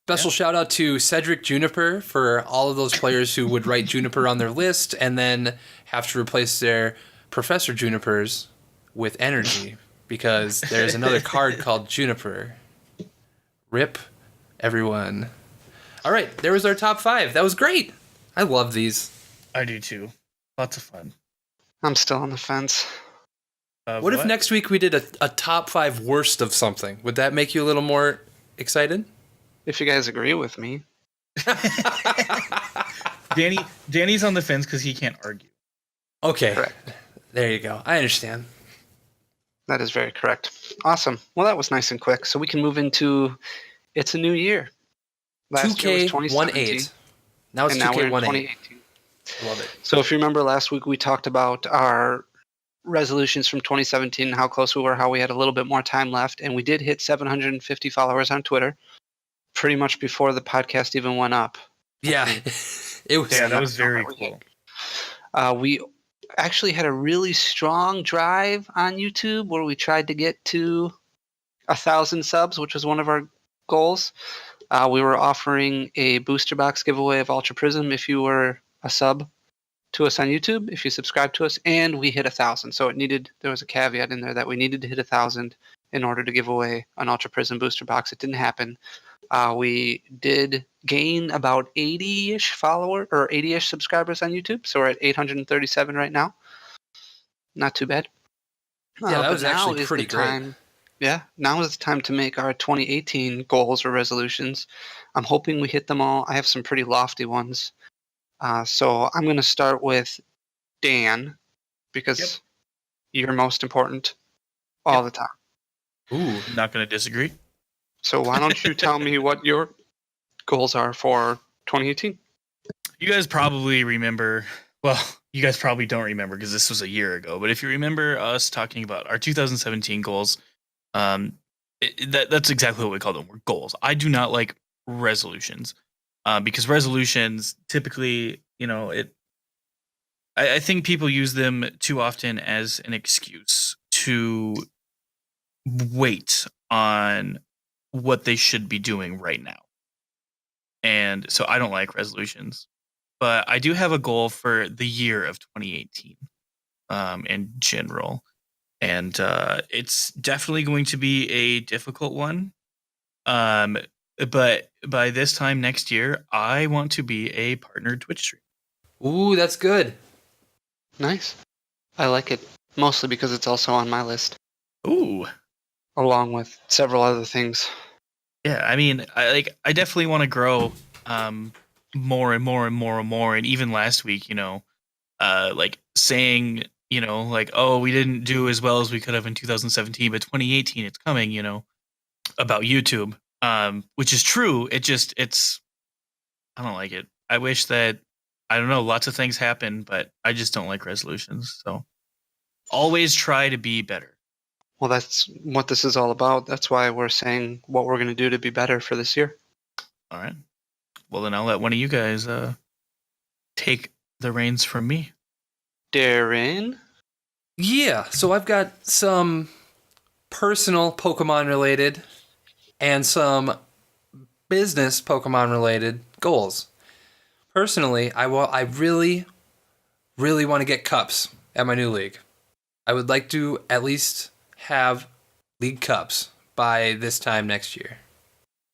special shout out to Cedric Juniper for all of those players who would write Juniper on their list and then have to replace their Professor Junipers with Energy because there's another card called Juniper. Rip everyone. All right, there was our top 5. That was great. I love these. I do too. Lots of fun. I'm still on the fence. What if next week we did a top 5 worst of something? Would that make you a little more excited? If you guys agree with me. Danny's on the fence because he can't argue. Okay. Correct. There you go. I understand. That is very correct. Awesome. Well, that was nice and quick. So we can move into it's a new year. Last year was 2017. 2K18. Now it's and now we're in 2K18. 2018. Love it. So if you remember last week, we talked about our resolutions from 2017, how close we were, how we had a little bit more time left, and we did hit 750 followers on Twitter pretty much before the podcast even went up. Yeah. It was. Yeah, that was very cool. We actually had a really strong drive on YouTube where we tried to get to 1,000 subs, which was one of our goals. We were offering a booster box giveaway of Ultra Prism if you were a sub to us on YouTube, if you subscribe to us, and we hit 1,000. So there was a caveat in there that we needed to hit 1,000 in order to give away an Ultra Prism booster box. It didn't happen. We did gain about 80-ish followers or 80-ish subscribers on YouTube. So we're at 837 right now. Not too bad. Yeah, that was actually pretty great. Yeah, now is the time to make our 2018 goals or resolutions. I'm hoping we hit them all. I have some pretty lofty ones. So I'm going to start with Dan because you're most important all the time. Ooh, not going to disagree. So why don't you tell me what your goals are for 2018? You guys probably remember. Well, you guys probably don't remember because this was a year ago. But if you remember us talking about our 2017 goals, that's exactly what we call them. We're goals. I do not like resolutions because resolutions typically, I think people use them too often as an excuse to wait on what they should be doing right now. And so I don't like resolutions. But I do have a goal for the year of 2018 in general. And it's definitely going to be a difficult one. But by this time next year, I want to be a partnered Twitch streamer. Ooh, that's good. Nice. I like it, mostly because it's also on my list. Ooh. Along with several other things. Yeah, I mean, I definitely want to grow more and more and more and more. And even last week, like saying, like, oh, we didn't do as well as we could have in 2017, but 2018, it's coming, about YouTube, which is true. I don't like it. I wish that, I don't know, lots of things happen, but I just don't like resolutions. So always try to be better. Well, that's what this is all about. That's why we're saying what we're going to do to be better for this year. All right. Well, then I'll let one of you guys take the reins from me. Darrin? Yeah, so I've got some personal Pokemon related and some business Pokemon related goals. Personally, I really, really want to get cups at my new league. I would like to at least have league cups by this time next year.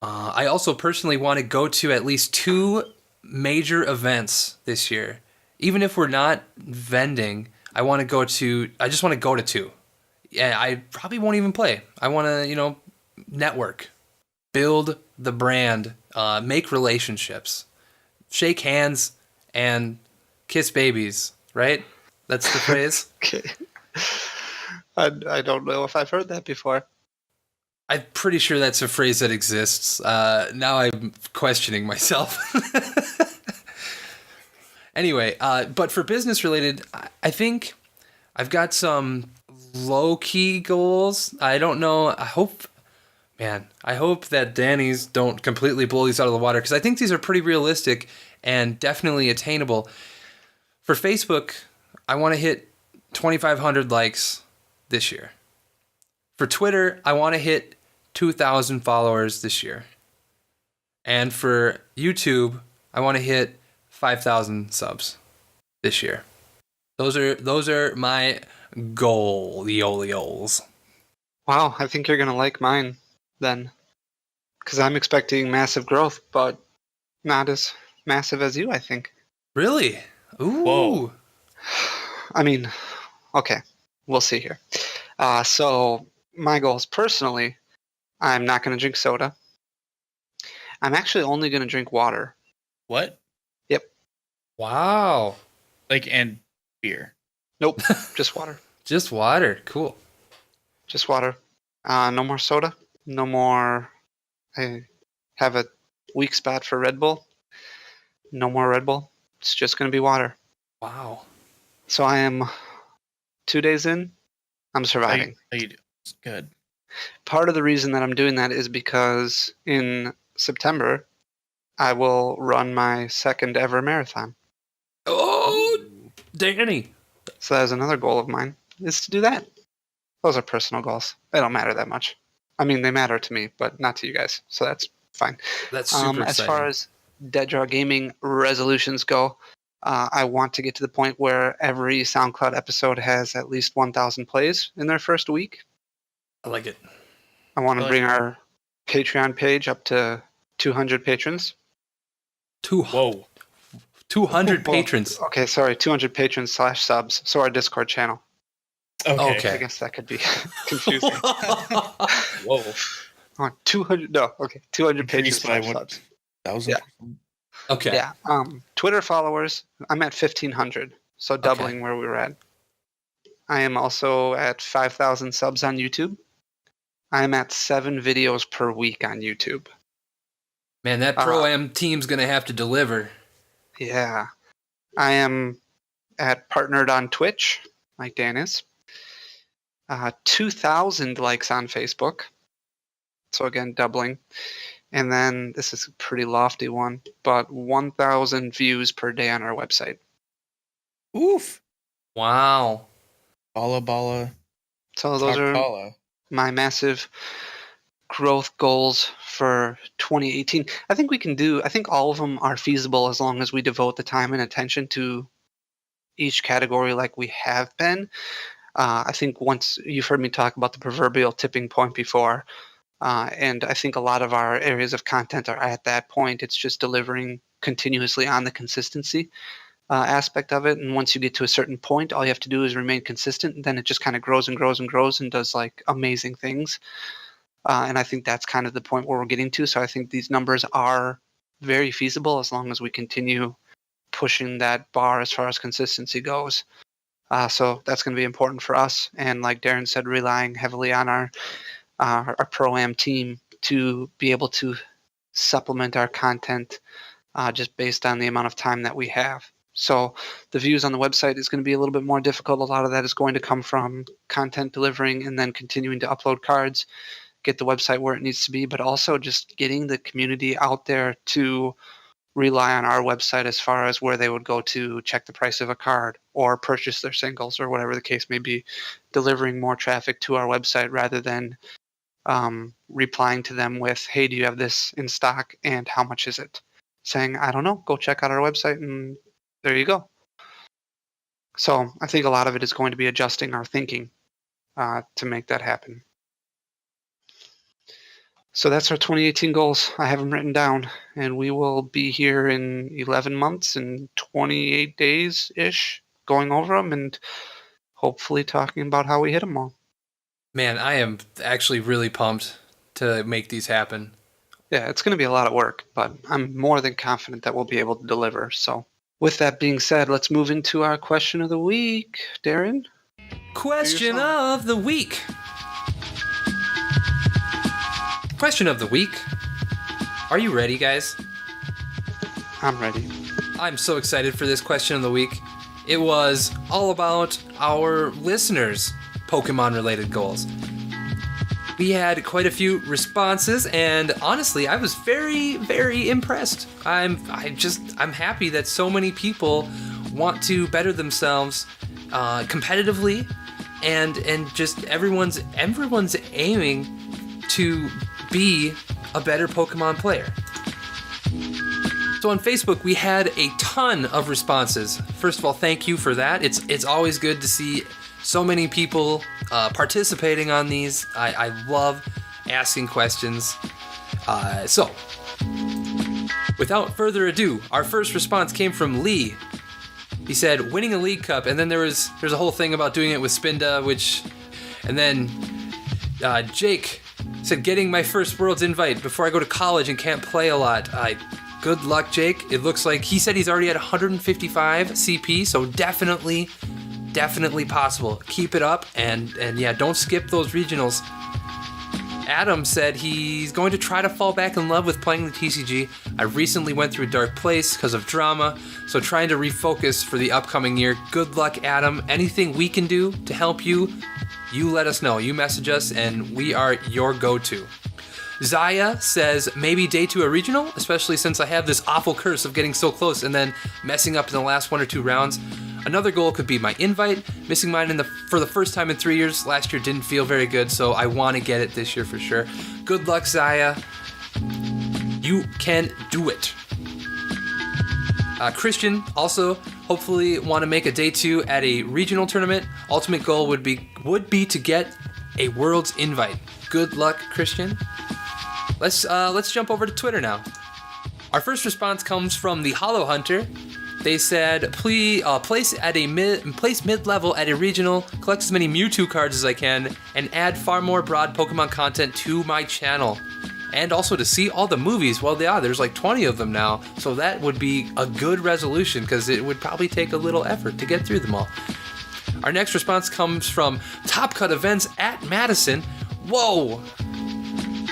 I also personally want to go to at least 2 major events this year. Even if we're not vending, I just want to go to 2. Yeah, I probably won't even play. I want to, network, build the brand, make relationships, shake hands, and kiss babies, right? That's the phrase. Okay. I don't know if I've heard that before. I'm pretty sure that's a phrase that exists. Now I'm questioning myself. Anyway, but for business related, I think I've got some low key goals. I don't know. I hope that Danny's don't completely blow these out of the water because I think these are pretty realistic and definitely attainable. For Facebook, I want to hit 2,500 likes this year. For Twitter, I want to hit 2,000 followers this year. And for YouTube, I want to hit 5,000 subs this year. Those are my goals. Wow, I think you're going to like mine then. Because I'm expecting massive growth, but not as massive as you, I think. Really? Ooh. Whoa. I mean, okay, we'll see here. So my goals personally, I'm not going to drink soda. I'm actually only going to drink water. What? Yep. Wow. And beer. Nope, just water. Just water. Cool. Just water. No more soda. No more. I have a weak spot for Red Bull. No more Red Bull. It's just going to be water. Wow. So I am 2 days in. I'm surviving. How you do? It's good. Part of the reason that I'm doing that is because in September, I will run my second ever marathon. Oh, Danny. So that is another goal of mine, is to do that. Those are personal goals. They don't matter that much. I mean, they matter to me, but not to you guys. So that's fine. That's super As exciting. far as Dead Draw Gaming resolutions go, I want to get to the point where every SoundCloud episode has at least 1,000 plays in their first week. I like it. I want to I like bring that. our Patreon page up to 200 patrons. Whoa. 200 Well, patrons. Okay, sorry, 200 patrons / subs. So our Discord channel. Okay. I guess that could be confusing. Whoa. I want 200. No, okay, 200 Increased patrons by / what? subs. 1,000? Okay. Yeah. Twitter followers, I'm at 1,500, so doubling where we were at. I am also at 5,000 subs on YouTube. I am at 7 videos per week on YouTube. Man, that Pro-Am team's going to have to deliver. Yeah. I am at partnered on Twitch, like Dan is. 2,000 likes on Facebook. So again, doubling. And then this is a pretty lofty one, but 1,000 views per day on our website. Oof. Wow. Balla. So those are Takala. my massive growth goals for 2018. I think all of them are feasible as long as we devote the time and attention to each category like we have been. I think once you've heard me talk about the proverbial tipping point before, and I think a lot of our areas of content are at that point. It's just delivering continuously on the consistency aspect of it. And once you get to a certain point, all you have to do is remain consistent. And then it just kind of grows and grows and grows and does like amazing things. And I think that's kind of the point where we're getting to. So I think these numbers are very feasible as long as we continue pushing that bar as far as consistency goes. So that's going to be important for us. And like Darrin said, relying heavily on our Pro-Am team to be able to supplement our content just based on the amount of time that we have. So the views on the website is going to be a little bit more difficult. A lot of that is going to come from content delivering and then continuing to upload cards, get the website where it needs to be, but also just getting the community out there to rely on our website as far as where they would go to check the price of a card or purchase their singles or whatever the case may be, delivering more traffic to our website rather than replying to them with, hey, do you have this in stock and how much is it? Saying, I don't know, go check out our website and there you go. So I think a lot of it is going to be adjusting our thinking to make that happen. So that's our 2018 goals. I have them written down, and we will be here in 11 months and 28 days-ish going over them and hopefully talking about how we hit them all. Man, I am actually really pumped to make these happen. Yeah, it's going to be a lot of work, but I'm more than confident that we'll be able to deliver. So with that being said, let's move into our question of the week. Darrin? Question of the week. Question of the week. Are you ready, guys? I'm ready. I'm so excited for this question of the week. It was all about our listeners' Pokemon-related goals. We had quite a few responses, and honestly, I was very, very impressed. I'm happy that so many people want to better themselves competitively, and just everyone's aiming to be a better Pokemon player. So on Facebook, we had a ton of responses. First of all, thank you for that. It's always good to see so many people participating on these. I love asking questions. So, without further ado, our first response came from Lee. He said, winning a League Cup, and then there's a whole thing about doing it with Spinda, and then Jake said, getting my first Worlds invite before I go to college and can't play a lot. Good luck, Jake. It looks like he said he's already at 155 CP, so definitely possible. Keep it up, and yeah, don't skip those regionals. Adam said he's going to try to fall back in love with playing the TCG. I recently went through a dark place because of drama, so trying to refocus for the upcoming year. Good luck, Adam. Anything we can do to help you, you let us know. You message us, and we are your go-to. Zaya says maybe day 2 a regional, especially since I have this awful curse of getting so close and then messing up in the last 1 or 2 rounds. Another goal could be my invite. Missing mine for the first time in 3 years. Last year didn't feel very good, so I want to get it this year for sure. Good luck, Zaya. You can do it. Christian also hopefully want to make a day 2 at a regional tournament. Ultimate goal would be to get a world's invite. Good luck, Christian. Let's jump over to Twitter now. Our first response comes from the Hollow Hunter. They said, please place mid-level at a regional, collect as many Mewtwo cards as I can, and add far more broad Pokemon content to my channel. And also to see all the movies. Well, yeah, there's like 20 of them now, so that would be a good resolution because it would probably take a little effort to get through them all. Our next response comes from Top Cut Events at Madison. Whoa!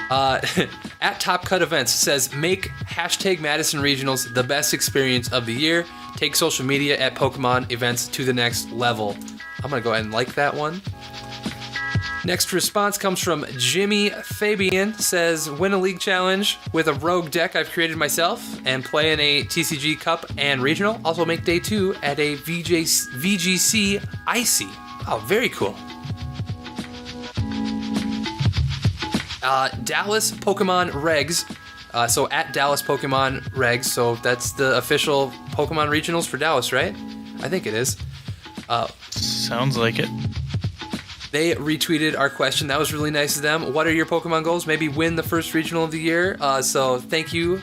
At Top Cut Events says, make hashtag Madison Regionals the best experience of the year. Take social media at Pokemon events to the next level. I'm going to go ahead and like that one. Next response comes from Jimmy Fabian. Says, win a league challenge with a rogue deck I've created myself and play in a TCG Cup and Regional. Also make day 2 at a VGC Icy. Oh, very cool. Dallas Pokemon Regs. So at Dallas Pokemon Regs. So that's the official Pokemon Regionals for Dallas, right? I think it is. Sounds like it. They retweeted our question. That was really nice of them. What are your Pokemon goals? Maybe win the first regional of the year. So thank you.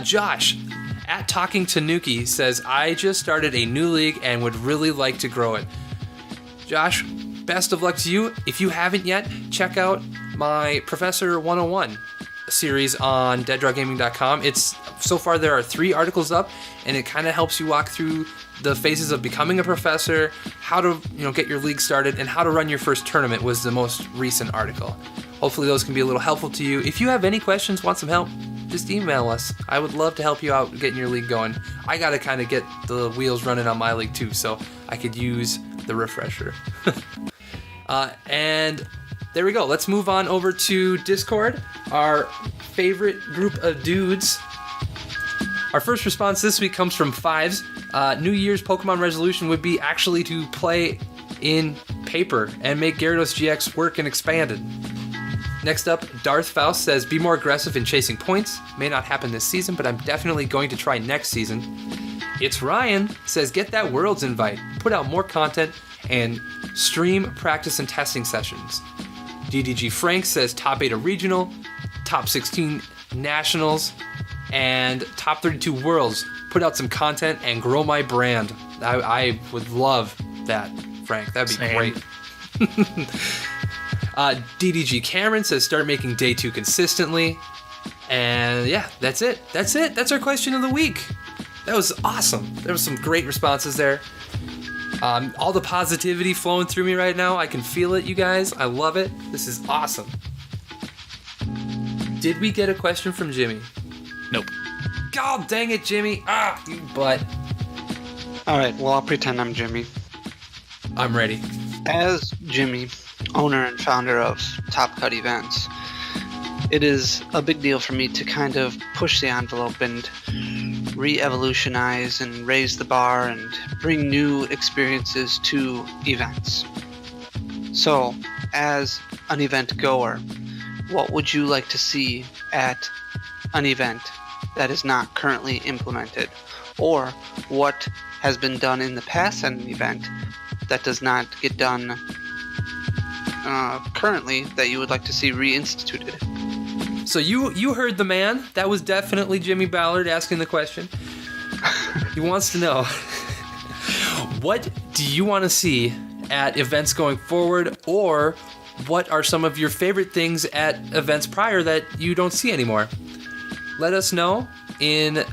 Josh at Talking Tanuki says, I just started a new league and would really like to grow it. Josh, best of luck to you. If you haven't yet, check out my Professor 101 series on deaddrawgaming.com. So far there are 3 articles up, and it kind of helps you walk through the phases of becoming a professor, how to get your league started, and how to run your first tournament was the most recent article. Hopefully those can be a little helpful to you. If you have any questions, want some help, just email us. I would love to help you out getting your league going. I got to kind of get the wheels running on my league too, so I could use the refresher. And there we go. Let's move on over to Discord, our favorite group of dudes. Our first response this week comes from Fives. New Year's Pokemon resolution would be actually to play in paper and make Gyarados GX work and expanded. Next up, Darth Faust says, be more aggressive in chasing points. May not happen this season, but I'm definitely going to try next season. It's Ryan says, get that Worlds invite, put out more content, and stream practice and testing sessions. DDG Frank says, top 8 a regional, top 16 nationals, and top 32 worlds. Put out some content and grow my brand. I would love that, Frank. That'd be great. DDG Cameron says, start making day 2 consistently. And yeah, that's it. That's our question of the week. That was awesome. There was some great responses there. All the positivity flowing through me right now. I can feel it, you guys. I love it. This is awesome. Did we get a question from Jimmy? Nope. God dang it, Jimmy. Ah, you butt. Alright, well, I'll pretend I'm Jimmy. I'm ready. As Jimmy, owner and founder of Top Cut Events, it is a big deal for me to kind of push the envelope and re-evolutionize and raise the bar and bring new experiences to events. So, as an event goer, what would you like to see at an event that is not currently implemented? Or what has been done in the past at an event that does not get done currently that you would like to see reinstituted? So you heard the man. That was definitely Jimmy Ballard asking the question. He wants to know, what do you want to see at events going forward, or what are some of your favorite things at events prior that you don't see anymore? Let us know. in,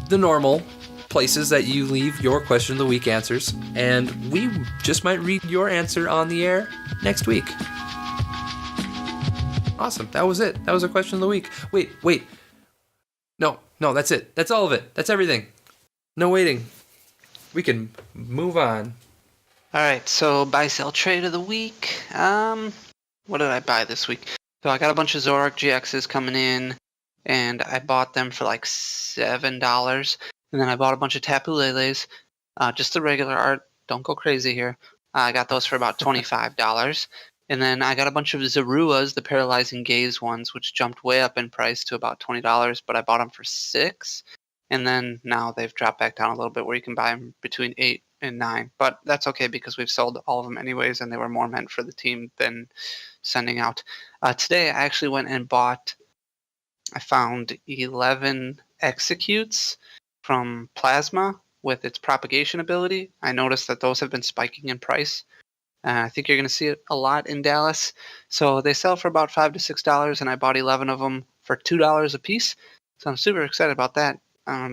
the normal places that you leave your question of the week answers, and we just might read your answer on the air next week. Awesome. That was it. That was a question of the week. Wait. No, that's it. That's all of it. That's everything. No waiting. We can move on. All right, so buy, sell, trade of the week. What did I buy this week? So I got a bunch of Zorak GXs coming in, and I bought them for like $7. And then I bought a bunch of Tapu Leles, just the regular art. Don't go crazy here. I got those for about $25. And then I got a bunch of Zaruas, the Paralyzing Gaze ones, which jumped way up in price to about $20, but I bought them for $6. And then now they've dropped back down a little bit where you can buy them between $8 and $9. But that's okay because we've sold all of them anyways, and they were more meant for the team than sending out. Today I actually went and I found 11 Executes from Plasma with its propagation ability. I noticed that those have been spiking in price. I think you're going to see it a lot in Dallas. So they sell for about $5 to $6, and I bought 11 of them for $2 a piece. So I'm super excited about that,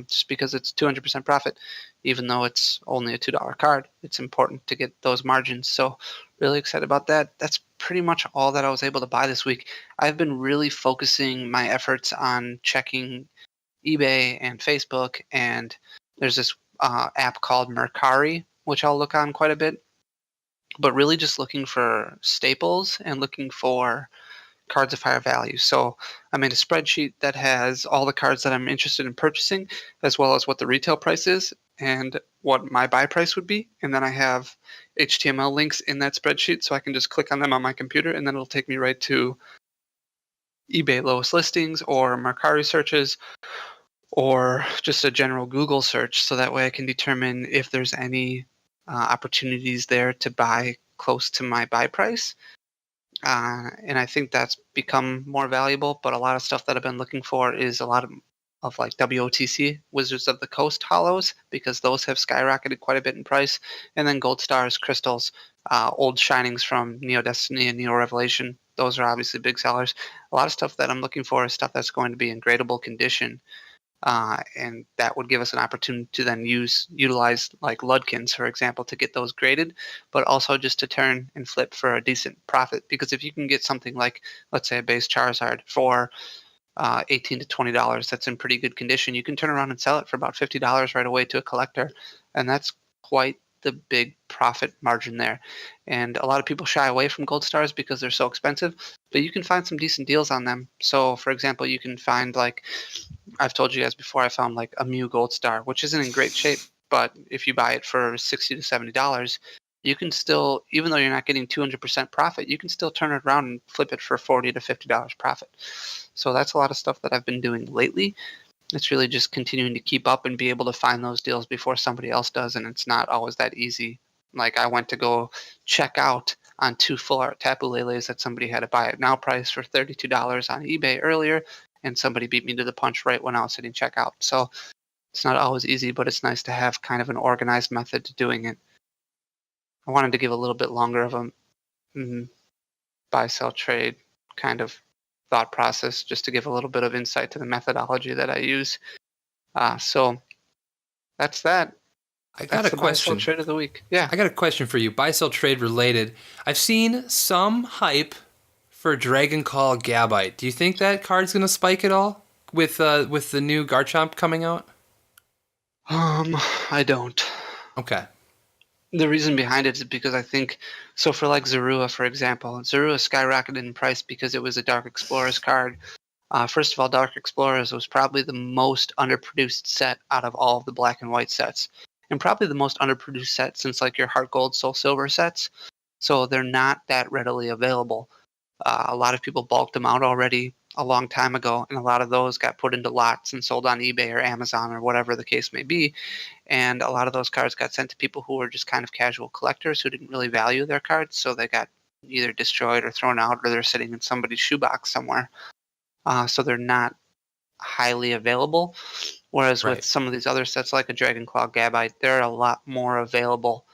just because it's 200% profit. Even though it's only a $2 card, it's important to get those margins. So really excited about that. That's pretty much all that I was able to buy this week. I've been really focusing my efforts on checking eBay and Facebook, and there's this app called Mercari, which I'll look on quite a bit. But really just looking for staples and looking for cards of higher value. So I made a spreadsheet that has all the cards that I'm interested in purchasing, as well as what the retail price is and what my buy price would be. And then I have HTML links in that spreadsheet, so I can just click on them on my computer, and then it'll take me right to eBay lowest listings or Mercari searches or just a general Google search. So that way I can determine if there's any opportunities there to buy close to my buy price. And I think that's become more valuable. But a lot of stuff that I've been looking for is a lot of like WOTC, Wizards of the Coast hollows, because those have skyrocketed quite a bit in price. And then Gold Stars, Crystals, old Shinings from Neo Destiny and Neo Revelation. Those are obviously big sellers. A lot of stuff that I'm looking for is stuff that's going to be in gradable condition. And that would give us an opportunity to then utilize like Ludkins, for example, to get those graded, but also just to turn and flip for a decent profit. Because if you can get something like, let's say, a base Charizard for $18 to $20 that's in pretty good condition, you can turn around and sell it for about $50 right away to a collector. And that's quite the big profit margin there. And a lot of people shy away from Gold Stars because they're so expensive, but you can find some decent deals on them. So for example, you can find, like I've told you guys before, I found like a Mew Gold Star, which isn't in great shape, but if you buy it for $60 to $70, you can still, even though you're not getting 200% profit, you can still turn it around and flip it for $40 to $50 profit. So that's a lot of stuff that I've been doing lately. It's really just continuing to keep up and be able to find those deals before somebody else does, and it's not always that easy. Like I went to go check out on 2 full art Tapu Leles that somebody had to buy at now price for $32 on eBay earlier, and somebody beat me to the punch right when I was hitting checkout. So it's not always easy, but it's nice to have kind of an organized method to doing it. I wanted to give a little bit longer of a buy, sell, trade kind of thought process, just to give a little bit of insight to the methodology that I use. So that's that. I got a question. Buy, sell, trade of the week. Yeah. I got a question for you. Buy, sell, trade related. I've seen some hype for Dragon Call Gabite. Do you think that card's going to spike at all with the new Garchomp coming out? I don't. Okay. The reason behind it is because I think, so for like Zorua, for example, Zorua skyrocketed in price because it was a Dark Explorers card. First of all, Dark Explorers was probably the most underproduced set out of all of the black and white sets, and probably the most underproduced set since like your Heart Gold, Soul Silver sets. So they're not that readily available. A lot of people bulked them out already a long time ago, and a lot of those got put into lots and sold on eBay or Amazon or whatever the case may be. And a lot of those cards got sent to people who were just kind of casual collectors who didn't really value their cards, so they got either destroyed or thrown out, or they're sitting in somebody's shoebox somewhere. So they're not highly available. Whereas with some of these other sets like a Dragon Claw Gabite, they're a lot more available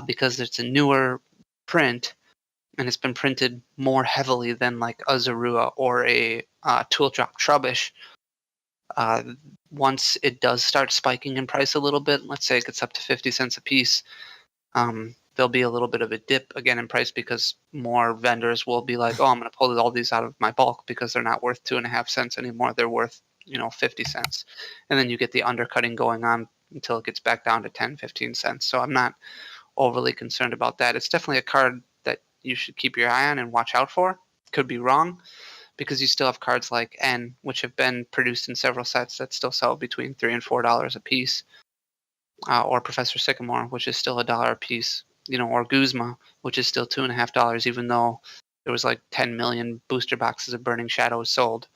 because it's a newer print, and it's been printed more heavily than like a Zorua or a Tool Drop Trubbish. Once it does start spiking in price a little bit, let's say it gets up to 50 cents a piece, there'll be a little bit of a dip again in price because more vendors will be like, oh, I'm going to pull all these out of my bulk because they're not worth 2.5 cents anymore. They're worth, 50 cents. And then you get the undercutting going on until it gets back down to 10, 15 cents. So I'm not overly concerned about that. It's definitely a card that you should keep your eye on and watch out for. Could be wrong because you still have cards like N, which have been produced in several sets that still sell between $3 and $4 a piece, or Professor Sycamore, which is still $1 a piece. Or Guzma, which is still $2.50, even though there was like 10 million booster boxes of Burning Shadows sold.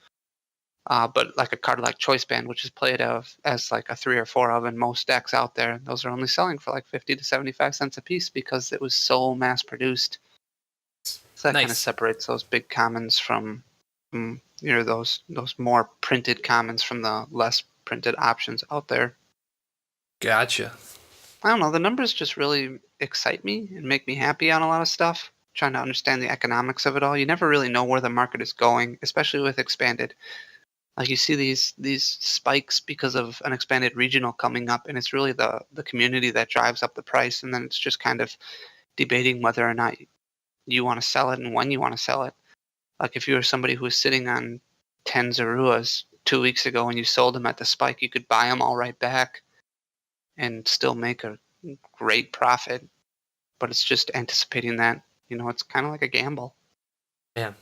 But like a card like Choice Band, which is played as like a 3 or 4 of in most decks out there, those are only selling for like 50 to 75 cents a piece because it was so mass produced. So that kind of separates those big commons from those more printed commons from the less printed options out there. Gotcha. I don't know. The numbers just really excite me and make me happy on a lot of stuff. Trying to understand the economics of it all. You never really know where the market is going, especially with expanded. Like you see these spikes because of an expanded regional coming up, and it's really the community that drives up the price, and then it's just kind of debating whether or not you want to sell it and when you want to sell it. Like if you were somebody who was sitting on 10 Zaruas 2 weeks ago and you sold them at the spike, you could buy them all right back and still make a great profit. But it's just anticipating that, it's kind of like a gamble. Man,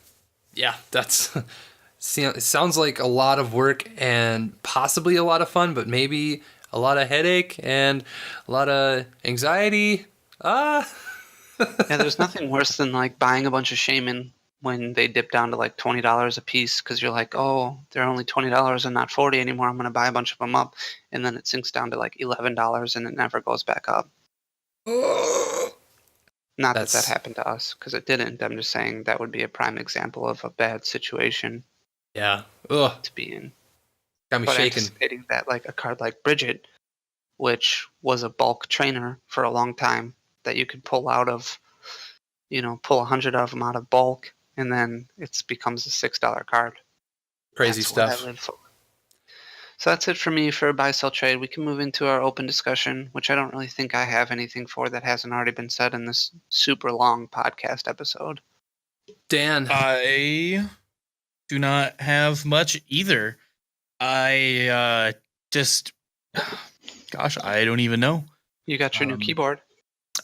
yeah, that's it sounds like a lot of work and possibly a lot of fun, but maybe a lot of headache and a lot of anxiety. Yeah, there's nothing worse than like buying a bunch of Shaman when they dip down to like $20 a piece because you're like, oh, they're only $20 and not $40 anymore. I'm going to buy a bunch of them up. And then it sinks down to like $11 and it never goes back up. Not that happened to us because it didn't. I'm just saying that would be a prime example of a bad situation. Yeah. To be in. Got me shaking. Anticipating that like a card like Bridget, which was a bulk trainer for a long time that you could pull out of, pull 100 of them out of bulk. And then it becomes a $6 card. Crazy stuff. What I live for. So that's it for me for buy sell trade. We can move into our open discussion, which I don't really think I have anything for that hasn't already been said in this super long podcast episode. Dan, I do not have much either. I I don't even know. You got your new keyboard.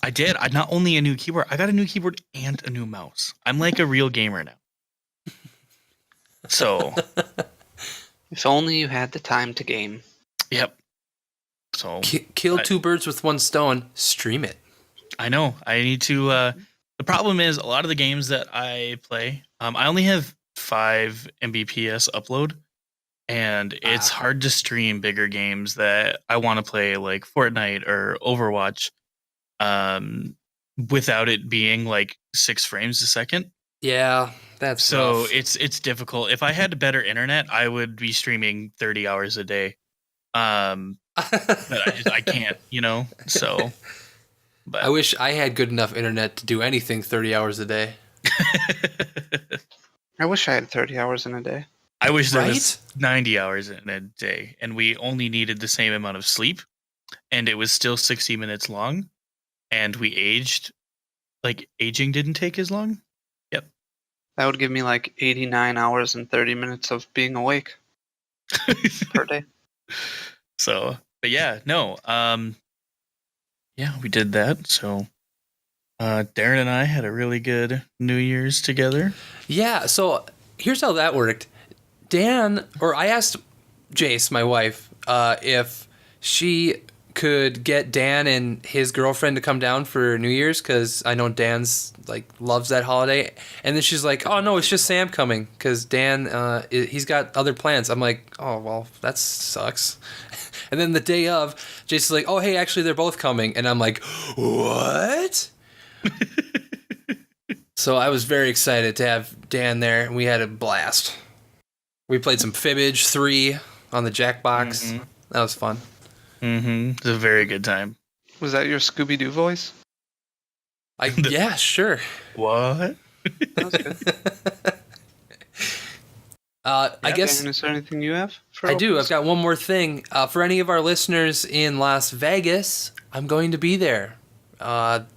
I did. I not only a new keyboard, I got a new keyboard and a new mouse. I'm like a real gamer now. So, if only you had the time to game. Yep. So kill 2 birds with 1 stone. Stream it. I know. I need to. The problem is a lot of the games that I play. I only have 5 Mbps upload, and it's hard to stream bigger games that I want to play, like Fortnite or Overwatch. Without it being like 6 frames a second. Yeah, that's so rough. It's difficult. If I had better internet, I would be streaming 30 hours a day. But I can't, So, but I wish I had good enough internet to do anything 30 hours a day. I wish I had 30 hours in a day. I wish there was 90 hours in a day, and we only needed the same amount of sleep, and it was still 60 minutes long. And we aged, like aging didn't take as long. Yep. That would give me like 89 hours and 30 minutes of being awake per day. So, but yeah, no. Yeah, we did that. So, Darrin and I had a really good New Year's together. Yeah. So here's how that worked. I asked Jace, my wife, if she could get Dan and his girlfriend to come down for New Year's because I know Dan's loves that holiday, and then she's like, "Oh no, it's just Sam coming because Dan he's got other plans." I'm like, "Oh well, that sucks." And then the day of, Jason's like, "Oh hey, actually they're both coming," and I'm like, "What?" So I was very excited to have Dan there, and we had a blast. We played some Fibbage 3 on the Jackbox. Mm-hmm. That was fun. Mm-hmm. It was a very good time. Was that your Scooby-Doo voice? Yeah, sure. What? That was good. I guess Dan, is there anything you have? I do. I've got one more thing. For any of our listeners in Las Vegas, I'm going to be there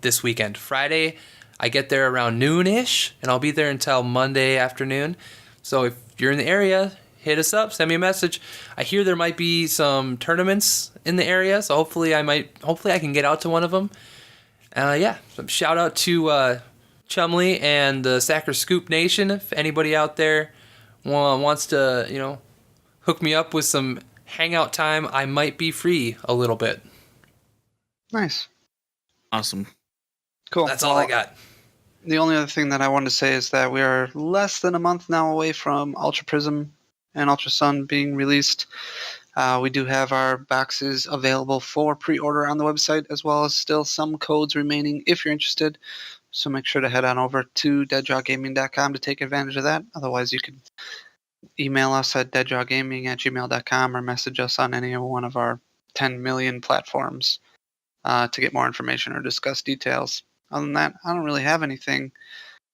this weekend. Friday, I get there around noon-ish, and I'll be there until Monday afternoon. So if you're in the area, hit us up, send me a message. I hear there might be some tournaments in the area, so hopefully I can get out to one of them. So shout out to Chumley and the Sacker Scoop Nation. If anybody out there wants to, hook me up with some hangout time, I might be free a little bit. Nice. Awesome. Cool. That's all I got. The only other thing that I wanted to say is that we are less than a month now away from Ultra Prism and Ultra Sun being released. We do have our boxes available for pre-order on the website, as well as still some codes remaining if you're interested. So make sure to head on over to deaddrawgaming.com to take advantage of that. Otherwise, you can email us at deaddrawgaming@gmail.com or message us on any one of our 10 million platforms to get more information or discuss details. Other than that, I don't really have anything.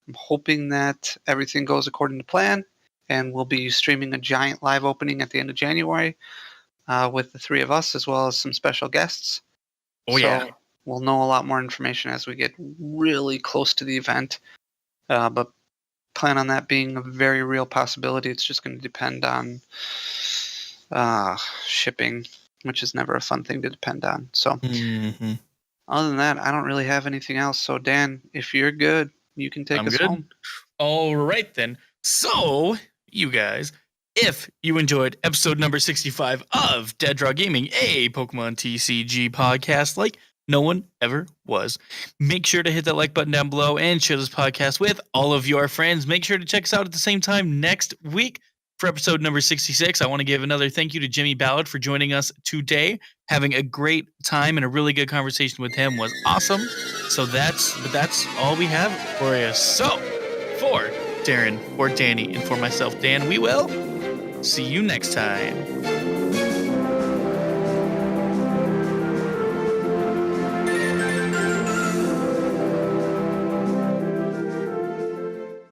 I'm hoping that everything goes according to plan, and we'll be streaming a giant live opening at the end of January with the three of us, as well as some special guests. Yeah. We'll know a lot more information as we get really close to the event. But plan on that being a very real possibility. It's just going to depend on shipping, which is never a fun thing to depend on. So other than that, I don't really have anything else. So Dan, if you're good, you can take us home. All right, then. So, you guys, if you enjoyed episode number 65 of Dead Draw Gaming, a Pokemon TCG podcast like no one ever was, make sure to hit that like button down below and share this podcast with all of your friends. Make sure to check us out at the same time next week for episode number 66. I want to give another thank you to Jimmy Ballard for joining us today. Having a great time and a really good conversation with him was awesome. So that's all we have for you. So, for Darrin, for Danny, and for myself, Dan, we will see you next time.